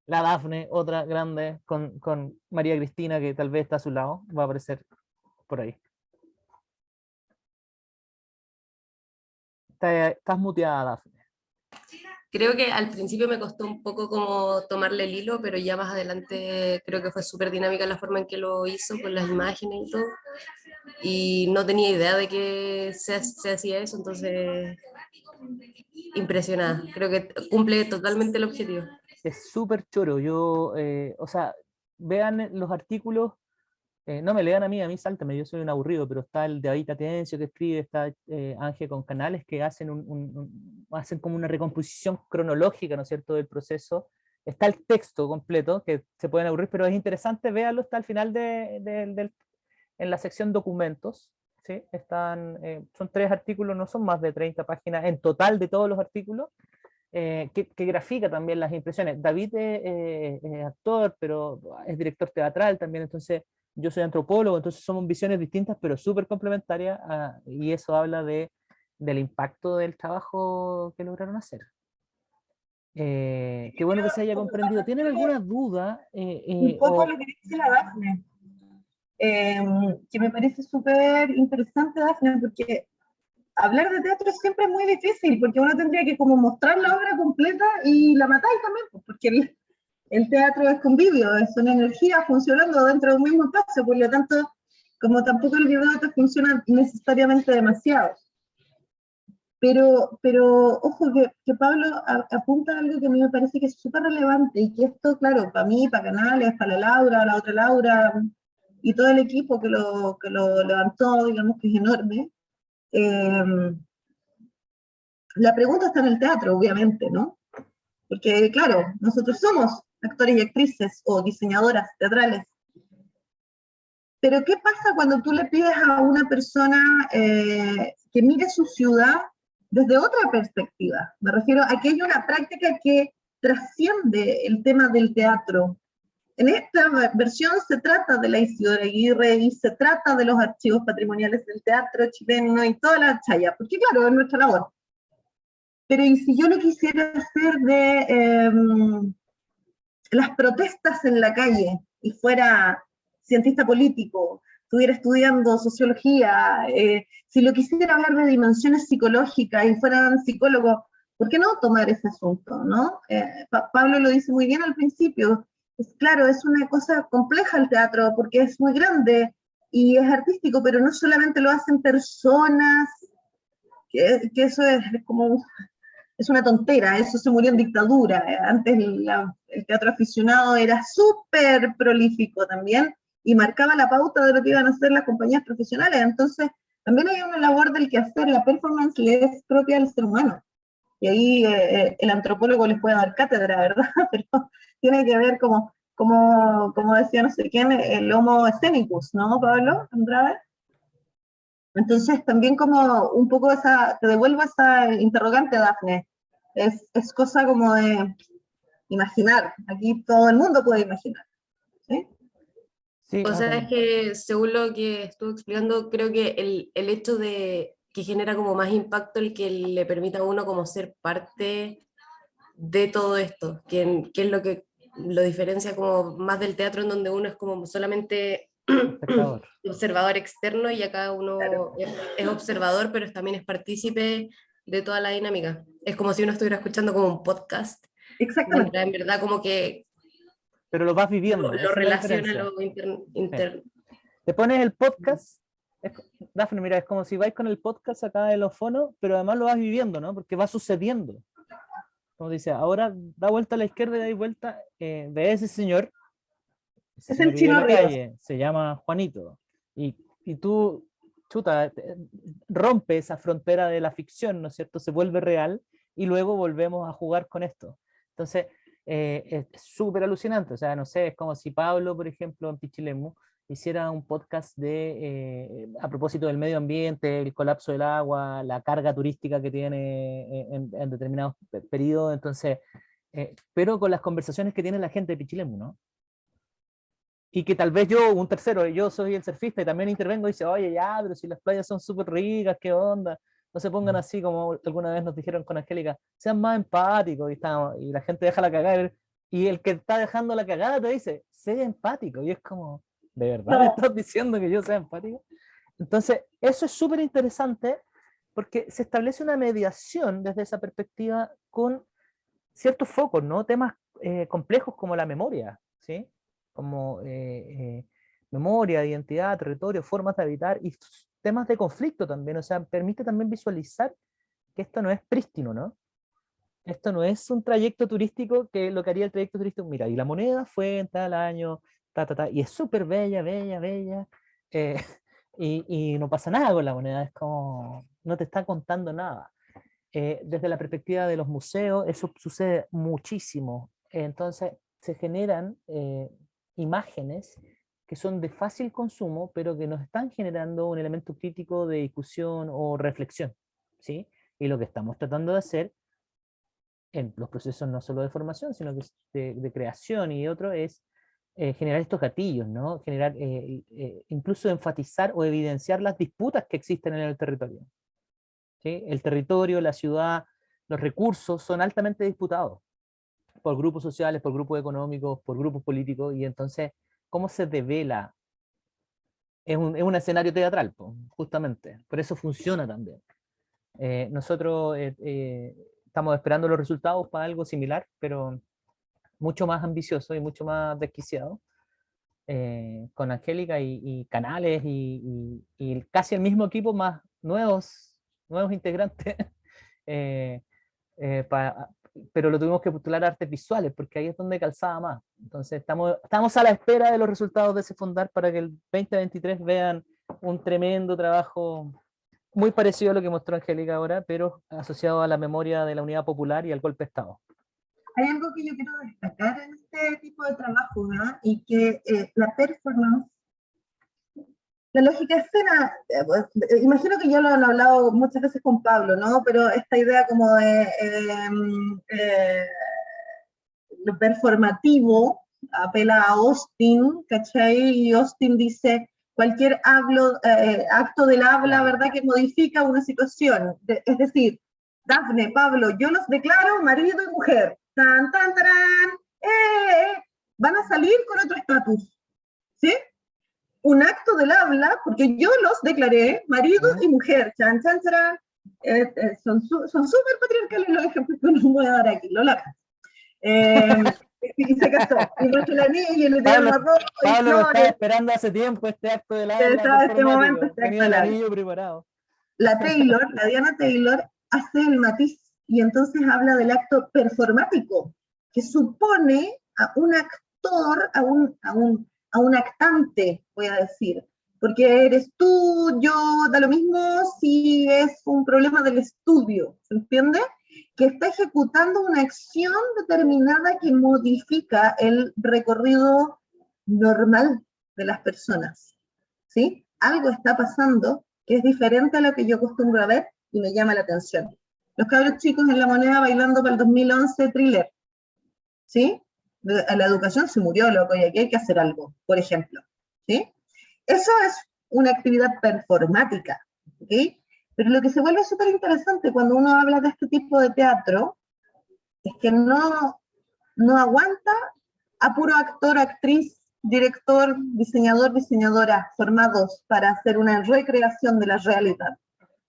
S2: La Dafne, otra grande, con María Cristina, que tal vez está a su lado, va a aparecer por ahí. Estás muteada, Dafne.
S8: Creo que al principio me costó un poco como tomarle el hilo, pero ya más adelante creo que fue súper dinámica la forma en que lo hizo, con las imágenes y todo. Y no tenía idea de que se hacía eso, entonces impresionada. Creo que cumple totalmente el objetivo.
S2: Es súper choro. Yo, o sea, vean los artículos, no me lean a mí sáltame, yo soy un aburrido, pero está el de Aita Tencio que escribe, está Ángel con Canales que hacen, hacen como una recomposición cronológica, ¿no es cierto?, del proceso. Está el texto completo, que se pueden aburrir, pero es interesante, véanlo, está al final en la sección documentos, ¿sí? Son 3 artículos, no son más de 30 páginas en total de todos los artículos, que grafica también las impresiones. David es actor, pero es director teatral también, entonces yo soy antropólogo, entonces somos visiones distintas, pero súper complementarias, y eso habla del impacto del trabajo que lograron hacer. Qué bueno que se haya comprendido. ¿Tienen alguna duda?
S1: Un poco lo que dice la Dafne, que me parece súper interesante, Dafne, porque hablar de teatro siempre es muy difícil, porque uno tendría que como mostrar la obra completa y la matáis también, porque el teatro es convivio, es una energía funcionando dentro de un mismo espacio, por lo tanto, como tampoco el video te funciona necesariamente demasiado. Pero ojo, que Pablo apunta a algo que a mí me parece que es súper relevante, y que esto, claro, para mí, para Canales, para la Laura, la otra Laura, y todo el equipo que lo levantó, digamos que es enorme. La pregunta está en el teatro, obviamente, ¿no? Porque, claro, nosotros somos actores y actrices o diseñadoras teatrales. Pero ¿qué pasa cuando tú le pides a una persona que mire su ciudad desde otra perspectiva? Me refiero a que hay una práctica que trasciende el tema del teatro. En esta versión se trata de la Isidora Aguirre y se trata de los archivos patrimoniales del teatro chileno y toda la chaya, porque claro, es nuestra labor. Pero ¿y si yo lo quisiera hacer de las protestas en la calle y fuera cientista político, estuviera estudiando sociología, si lo quisiera hablar de dimensiones psicológicas y fueran psicólogos, ¿por qué no tomar ese asunto, no? Pablo lo dice muy bien al principio, claro, es una cosa compleja el teatro porque es muy grande y es artístico, pero no solamente lo hacen personas, que eso es como... Es una tontera, eso se murió en dictadura. Antes el teatro aficionado era súper prolífico también y marcaba la pauta de lo que iban a hacer las compañías profesionales. Entonces, también hay una labor del quehacer, la performance le es propia al ser humano. Y ahí el antropólogo les puede dar cátedra, ¿verdad? Pero tiene que ver como decía no sé quién, el homo escénicus, ¿no, Pablo Andrade? Entonces, también como un poco te devuelvo esa interrogante, Dafne. Es cosa como de imaginar. Aquí todo el mundo puede imaginar. ¿Sí?
S2: Sí,
S8: O sea, es que según lo que estuve explicando, creo que el hecho de que genera como más impacto el que le permita a uno como ser parte de todo esto, que es lo que lo diferencia como más del teatro en donde uno es como solamente
S2: espectador.
S8: observador externo y acá uno es observador, pero también es partícipe de toda la dinámica. Es como si uno estuviera escuchando como un podcast.
S1: Exactamente.
S8: En verdad como que
S2: Pero lo vas viviendo.
S8: lo relaciona lo interno.
S2: Te pones el podcast, Dafne, mira, es como si vais con el podcast acá de los fonos, pero además lo vas viviendo, ¿no? Porque va sucediendo. Como dice, ahora da vuelta a la izquierda y da vuelta, ve ese señor. Ese
S1: Es
S2: señor
S1: el
S2: vive en
S1: Chino
S2: la
S1: Ríos.
S2: calle, se llama Juanito. Y tú, chuta, rompe esa frontera de la ficción, ¿no es cierto? Se vuelve real y luego volvemos a jugar con esto. Entonces, es súper alucinante. O sea, no sé, es como si Pablo, por ejemplo, en Pichilemu, hiciera un podcast a propósito del medio ambiente, el colapso del agua, la carga turística que tiene en determinados periodos. Entonces, pero con las conversaciones que tiene la gente de Pichilemu, ¿no? y que tal vez yo, un tercero, yo soy el surfista y también intervengo y dice, oye, ya, pero si las playas son súper ricas, ¿qué onda? No se pongan así como alguna vez nos dijeron con Angélica, sean más empáticos, y la gente deja la cagada, y el que está dejando la cagada te dice, sé empático, y es como, ¿de verdad me estás diciendo que yo sea empático? Entonces, eso es súper interesante, porque se establece una mediación desde esa perspectiva con ciertos focos, ¿no? Temas complejos como la memoria, ¿sí? Como memoria, identidad, territorio, formas de habitar y temas de conflicto también, o sea, permite también visualizar que esto no es prístino, ¿no? Esto no es un trayecto turístico que lo que haría el trayecto turístico, mira, y la moneda fue en tal año, y es súper bella, bella, bella, eh, y no pasa nada con la moneda, es como, no te está contando nada. Desde la perspectiva de los museos, eso sucede muchísimo. Entonces, se generan imágenes que son de fácil consumo, pero que nos están generando un elemento crítico de discusión o reflexión, ¿sí? Y lo que estamos tratando de hacer en los procesos no solo de formación, sino que de creación y otro es generar estos gatillos, ¿no? Generar, incluso enfatizar o evidenciar las disputas que existen en el territorio. ¿Sí? El territorio, la ciudad, los recursos son altamente disputados por grupos sociales, por grupos económicos, por grupos políticos, y entonces, ¿cómo se devela? Es un escenario teatral, justamente, por eso funciona también. Nosotros estamos esperando los resultados para algo similar, pero mucho más ambicioso y mucho más desquiciado, con Angélica y Canales y casi el mismo equipo, más nuevos integrantes, pero lo tuvimos que postular a artes visuales, porque ahí es donde calzaba más. Entonces estamos a la espera de los resultados de ese fondar para que el 2023 vean un tremendo trabajo muy parecido a lo que mostró Angélica ahora, pero asociado a la memoria de la unidad popular y al golpe de Estado.
S1: Hay algo que yo quiero destacar en este tipo de trabajo, ¿no? Y que la performance, la lógica escena, imagino que yo lo he hablado muchas veces con Pablo, ¿no? Pero esta idea como de lo performativo apela a Austin, ¿cachai? Y Austin dice, cualquier acto del habla, ¿verdad?, que modifica una situación. Es decir, Dafne, Pablo, yo los declaro marido y mujer. Tan, tan, tarán, van a salir con otro estatus, ¿sí? Un acto del habla, porque yo los declaré marido y mujer, chan, chan, chan, son súper patriarcales los ejemplos que nos voy a dar aquí, Lola. Y se casó, y muestra el anillo, y le dieron arroz,
S2: Pablo lo estaba esperando hace tiempo, este acto del habla.
S1: Este momento,
S2: tenía el anillo preparado.
S1: La Diana Taylor, hace el matiz, y entonces habla del acto performático, que supone a un actor, a un actante, voy a decir, porque eres tú, yo, da lo mismo si es un problema del estudio, ¿se entiende? Que está ejecutando una acción determinada que modifica el recorrido normal de las personas, ¿sí? Algo está pasando que es diferente a lo que yo acostumbro a ver y me llama la atención. Los cabros chicos en La Moneda bailando para el 2011 Thriller, ¿sí? La educación se murió, loco, y aquí hay que hacer algo, por ejemplo, ¿sí? Eso es una actividad performática, ¿ok? Pero lo que se vuelve súper interesante cuando uno habla de este tipo de teatro es que no aguanta a puro actor, actriz, director, diseñador, diseñadora formados para hacer una recreación de la realidad,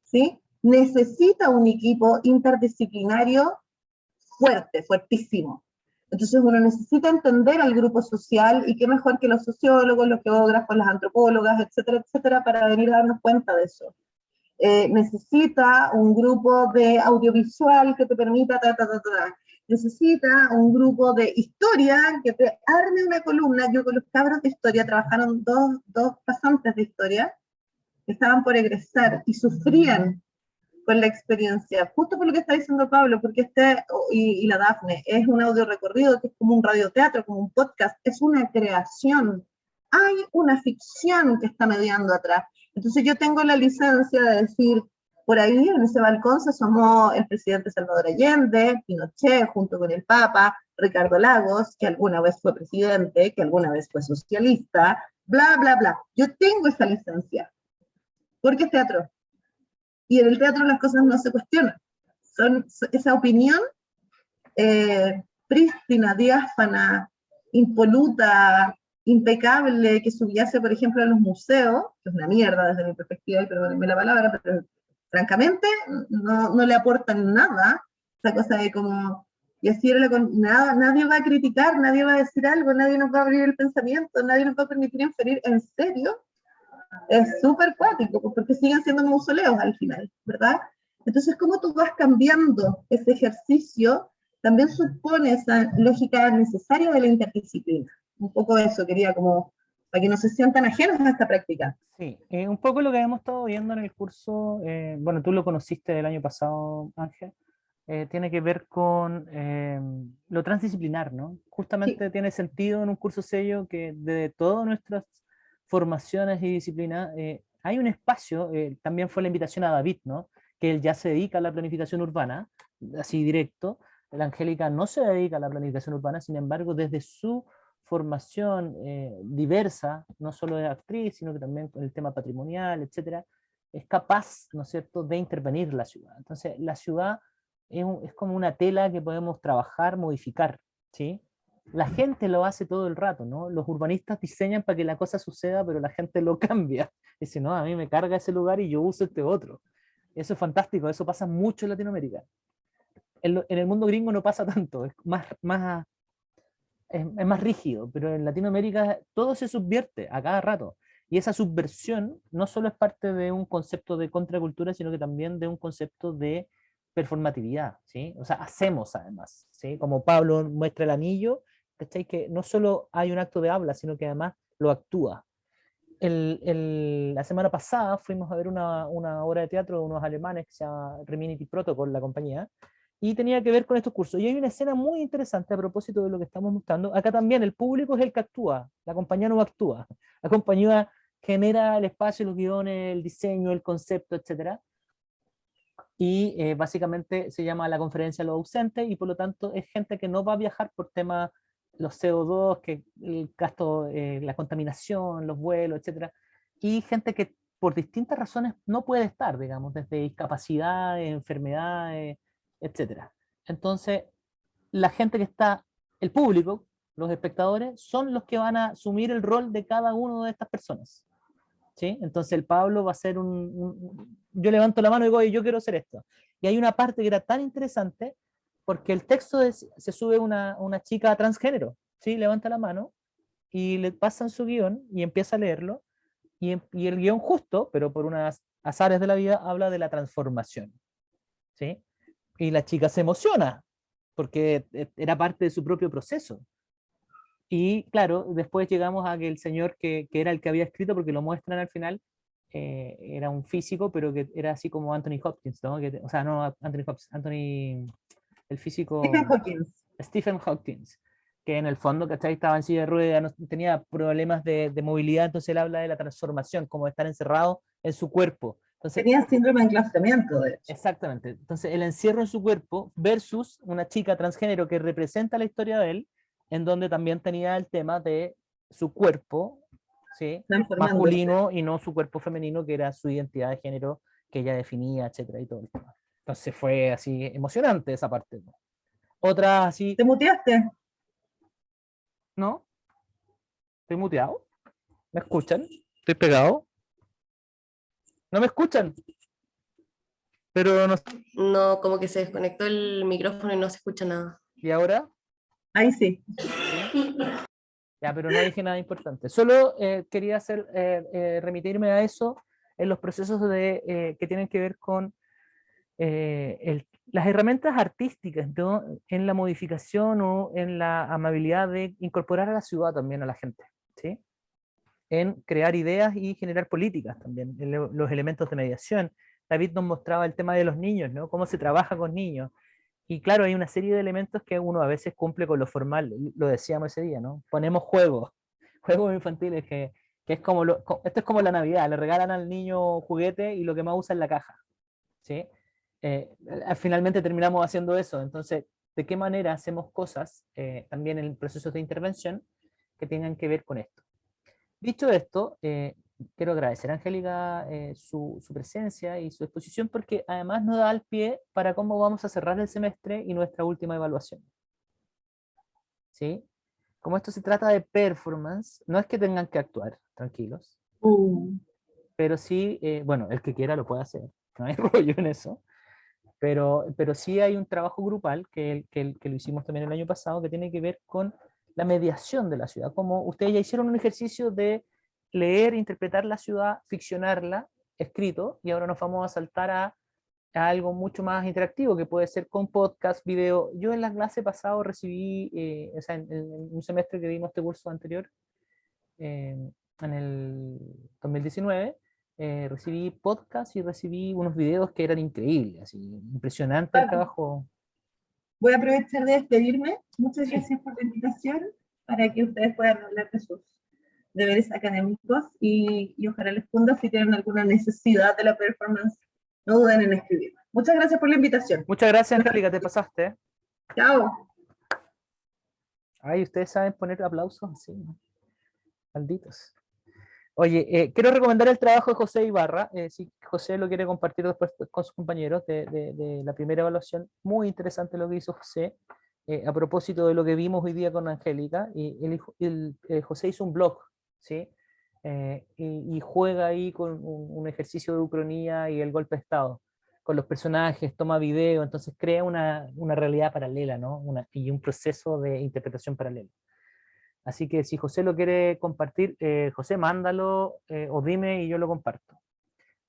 S1: ¿sí? Necesita un equipo interdisciplinario fuerte, fuertísimo. Entonces uno necesita entender al grupo social, y qué mejor que los sociólogos, los geógrafos, las antropólogas, etcétera, etcétera, para venir a darnos cuenta de eso. Necesita un grupo de audiovisual que te permita, necesita un grupo de historia que te arme una columna. Yo con los cabros de historia trabajaron dos pasantes de historia que estaban por egresar y sufrían con la experiencia, justo por lo que está diciendo Pablo, porque y la Dafne, es un audio recorrido que es como un radioteatro, como un podcast, es una creación, hay una ficción que está mediando atrás. Entonces yo tengo la licencia de decir, por ahí en ese balcón se asomó el presidente Salvador Allende, Pinochet junto con el Papa, Ricardo Lagos, que alguna vez fue presidente, que alguna vez fue socialista, bla, bla, bla. Yo tengo esa licencia, porque es teatro. Y en el teatro las cosas no se cuestionan. Esa opinión prístina, diáfana, impoluta, impecable, que subyace, por ejemplo, a los museos, que es una mierda desde mi perspectiva, y perdónenme la palabra, pero francamente no le aportan nada. Esa cosa de como, y así era nada, nadie va a criticar, nadie va a decir algo, nadie nos va a abrir el pensamiento, nadie nos va a permitir inferir, ¿en serio? Es súper cuático, porque siguen siendo mausoleos al final, ¿verdad? Entonces, cómo tú vas cambiando ese ejercicio, también supone esa lógica necesaria de la interdisciplina. Un poco eso quería como, para que no se sientan ajenos a esta práctica.
S2: Sí, un poco lo que hemos estado viendo en el curso, bueno, tú lo conociste el año pasado, Ángel, tiene que ver con lo transdisciplinar, ¿no? Justamente sí. Tiene sentido en un curso sello que de todas nuestras formaciones y disciplinas hay un espacio, también fue la invitación a David, ¿no? Que él ya se dedica a la planificación urbana, así directo. La Angélica no se dedica a la planificación urbana, sin embargo, desde su formación diversa, no solo de actriz, sino que también con el tema patrimonial, etcétera, es capaz, ¿no es cierto?, de intervenir la ciudad. Entonces, la ciudad es como una tela que podemos trabajar, modificar, ¿sí? La gente lo hace todo el rato, ¿no? Los urbanistas diseñan para que la cosa suceda, pero la gente lo cambia. Dice, no, a mí me carga ese lugar y yo uso este otro. Eso es fantástico, eso pasa mucho en Latinoamérica. En el mundo gringo no pasa tanto, es más rígido, pero en Latinoamérica todo se subvierte a cada rato. Y esa subversión no solo es parte de un concepto de contracultura, sino que también de un concepto de performatividad, ¿sí? O sea, hacemos además, ¿sí? Como Pablo muestra el anillo, ¿cachai? Que no solo hay un acto de habla, sino que además lo actúa. La semana pasada fuimos a ver una obra de teatro de unos alemanes que se llama Rimini Protocol, la compañía, y tenía que ver con estos cursos. Y hay una escena muy interesante a propósito de lo que estamos mostrando. Acá también el público es el que actúa, la compañía no actúa. La compañía genera el espacio, los guiones, el diseño, el concepto, etc. Y básicamente se llama la conferencia Los Ausentes, y por lo tanto es gente que no va a viajar por temas, los CO2, que el gasto, la contaminación, los vuelos, etc. Y gente que por distintas razones no puede estar, digamos, desde discapacidades, enfermedades, etcétera. Entonces, la gente que está, el público, los espectadores, son los que van a asumir el rol de cada una de estas personas. ¿Sí? Entonces el Pablo va a ser yo levanto la mano y digo, oye, yo quiero hacer esto. Y hay una parte que era tan interesante, porque el texto se sube una chica transgénero, ¿sí? Levanta la mano y le pasan su guión y empieza a leerlo, y el guión justo, pero por unas azares de la vida, habla de la transformación, ¿sí? Y la chica se emociona, porque era parte de su propio proceso. Y claro, después llegamos a que el señor que era el que había escrito, porque lo muestran al final, era un físico, pero que era así como Anthony Hopkins, ¿no? O sea, no Anthony Hopkins, el físico... Stephen Hawking, que en el fondo, ¿cachai? Estaba en silla de ruedas, no tenía problemas de movilidad, entonces él habla de la transformación, como de estar encerrado en su cuerpo. Entonces,
S1: tenía síndrome de enclaustramiento, de hecho.
S2: Exactamente. Entonces, el encierro en su cuerpo versus una chica transgénero que representa la historia de él, en donde también tenía el tema de su cuerpo, ¿sí? Masculino, y no su cuerpo femenino, que era su identidad de género que ella definía, etcétera, y todo el tema. Entonces fue así emocionante esa parte, ¿no? Otra así...
S1: ¿Te muteaste?
S2: ¿No? ¿Estoy muteado? ¿Me escuchan? ¿Estoy pegado? ¿No me escuchan? Pero no...
S8: No, como que se desconectó el micrófono y no se escucha nada.
S2: ¿Y ahora?
S1: Ahí sí.
S2: Ya, pero no dije nada importante. Solo quería remitirme a eso en los procesos que tienen que ver con las herramientas artísticas, ¿no? En la modificación o en la amabilidad de incorporar a la ciudad también a la gente, ¿sí? En crear ideas y generar políticas también, en los elementos de mediación. David nos mostraba el tema de los niños, ¿no? Cómo se trabaja con niños. Y claro, hay una serie de elementos que uno a veces cumple con lo formal, lo decíamos ese día, ¿no? Ponemos juegos infantiles que es como, esto es como la Navidad, le regalan al niño juguete y lo que más usa es la caja, ¿sí? Finalmente terminamos haciendo eso, entonces de qué manera hacemos cosas también en procesos de intervención que tengan que ver con esto. Dicho esto, quiero agradecer a Angélica su presencia y su exposición, porque además nos da el pie para cómo vamos a cerrar el semestre y nuestra última evaluación. ¿Sí? Como esto se trata de performance, no es que tengan que actuar, tranquilos, pero sí, bueno, el que quiera lo puede hacer, no hay rollo en eso, pero sí hay un trabajo grupal que lo hicimos también el año pasado, que tiene que ver con la mediación de la ciudad. Como ustedes ya hicieron un ejercicio de leer, interpretar la ciudad, ficcionarla, escrito, y ahora nos vamos a saltar a algo mucho más interactivo, que puede ser con podcast, video. Yo en la clase pasado recibí, o sea, en un semestre que dimos este curso anterior, en el 2019, recibí podcast y recibí unos videos que eran increíbles, así, impresionante el trabajo.
S1: Voy a aprovechar de despedirme. Muchas
S2: Sí.
S1: gracias por la invitación, para que ustedes puedan hablar de sus deberes académicos y ojalá les funda si tienen alguna necesidad de la performance. No duden en escribir. Muchas gracias por la invitación.
S2: Muchas gracias, Angélica, te pasaste.
S1: Chao.
S2: Ay, ustedes saben poner aplausos así, ¿no? Malditos. Oye, quiero recomendar el trabajo de José Ibarra, si José lo quiere compartir después con sus compañeros de la primera evaluación. Muy interesante lo que hizo José, a propósito de lo que vimos hoy día con Angélica. José hizo un blog, ¿sí? Y juega ahí con un ejercicio de ucronía y el golpe de estado, con los personajes, toma video, entonces crea una realidad paralela, ¿no? Y un proceso de interpretación paralela. Así que si José lo quiere compartir, José, mándalo o dime y yo lo comparto.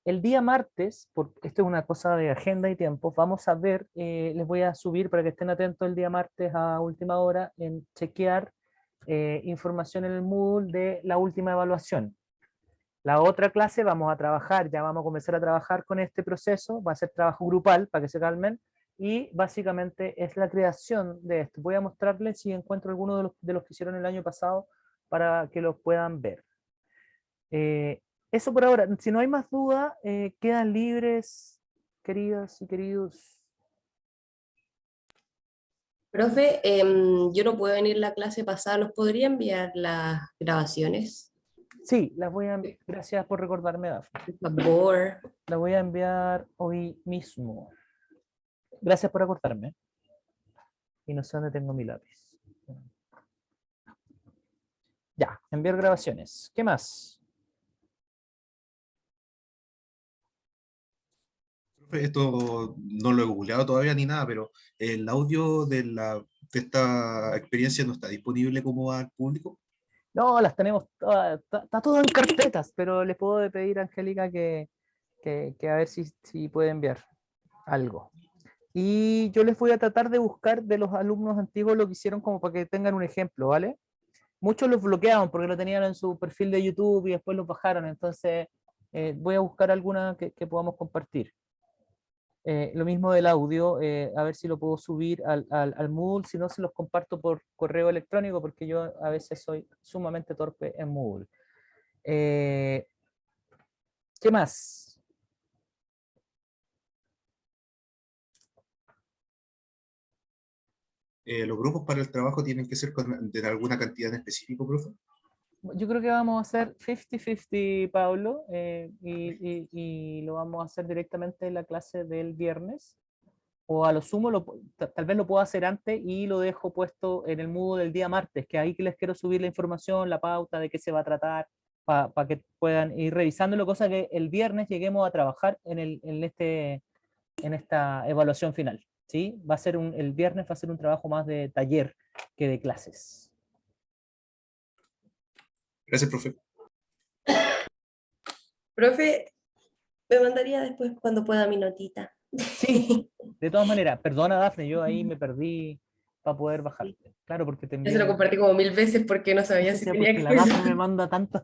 S2: El día martes, esto es una cosa de agenda y tiempo, vamos a ver, les voy a subir para que estén atentos el día martes a última hora en chequear información en el Moodle de la última evaluación. La otra clase vamos a trabajar, ya vamos a comenzar a trabajar con este proceso, va a ser trabajo grupal para que se calmen, y básicamente es la creación de esto. Voy a mostrarles si encuentro alguno de los que hicieron el año pasado para que los puedan ver. Eso por ahora. Si no hay más duda, quedan libres, queridas y queridos.
S8: Profe, yo no puedo venir la clase pasada, ¿nos podría enviar las grabaciones?
S2: Sí, las voy a enviar. Gracias por recordarme, Dafne.
S8: Por favor.
S2: Las voy a enviar hoy mismo. Gracias por acordarme. Y no sé dónde tengo mi lápiz. Ya, enviar grabaciones. ¿Qué más?
S3: Esto no lo he googleado todavía ni nada, pero el audio de esta experiencia no está disponible como al público.
S2: No, las tenemos todas, está todo en carpetas, pero les puedo pedir a Angélica que a ver si puede enviar algo. Y yo les voy a tratar de buscar de los alumnos antiguos lo que hicieron como para que tengan un ejemplo, ¿vale? Muchos los bloqueaban porque lo tenían en su perfil de YouTube y después los bajaron, entonces voy a buscar alguna que podamos compartir. Lo mismo del audio, a ver si lo puedo subir al Moodle, si no se los comparto por correo electrónico, porque yo a veces soy sumamente torpe en Moodle. ¿Qué más?
S3: ¿Los grupos para el trabajo tienen que ser de alguna cantidad en específico, profe?
S2: Yo creo que vamos a hacer 50-50, Pablo, y lo vamos a hacer directamente en la clase del viernes, o a lo sumo, tal vez lo puedo hacer antes y lo dejo puesto en el Moodle del día martes, que ahí que les quiero subir la información, la pauta de qué se va a tratar, para que puedan ir revisándolo, cosa que el viernes lleguemos a trabajar en esta evaluación final, ¿sí? El viernes va a ser un trabajo más de taller que de clases.
S3: Gracias, profe.
S8: Profe, me mandaría después cuando pueda mi notita.
S2: Sí, de todas maneras, perdona Dafne, yo ahí me perdí para poder bajarte. Claro, porque te
S8: Ya
S2: envié...
S8: se lo compartí como 1000 veces porque no sabía si
S2: Sí,
S8: tenía
S2: porque
S8: que...
S2: la Dafne me manda tanto.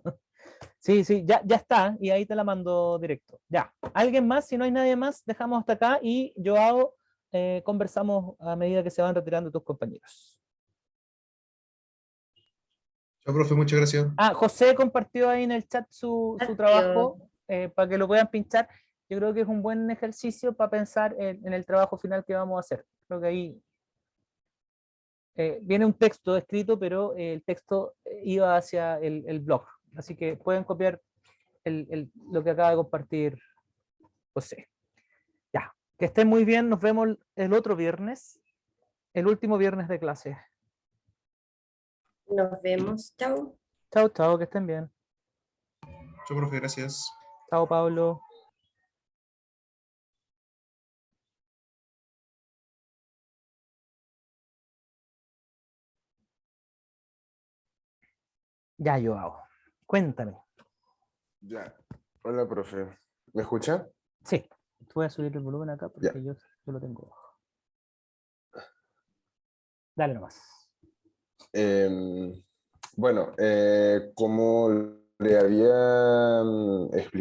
S2: Sí, ya está, y ahí te la mando directo. Ya, ¿alguien más? Si no hay nadie más, dejamos hasta acá y yo conversamos a medida que se van retirando tus compañeros.
S3: Chao, profe, muchas gracias.
S2: José compartió ahí en el chat su trabajo para que lo puedan pinchar. Yo creo que es un buen ejercicio para pensar en el trabajo final que vamos a hacer. Creo que ahí viene un texto escrito, pero el texto iba hacia el blog. Así que pueden copiar lo que acaba de compartir José. Ya, que estén muy bien. Nos vemos el otro viernes, el último viernes de clase.
S8: Nos vemos. Chao.
S2: Chao, chao, que estén bien.
S3: Chao, profe, gracias.
S2: Chao, Pablo. Ya, Joao. Cuéntame.
S9: Ya. Hola, profe. ¿Me escucha?
S2: Sí, voy a subir el volumen acá porque
S9: Ya.
S2: yo lo tengo bajo. Dale nomás.
S9: Bueno, como le había explicado,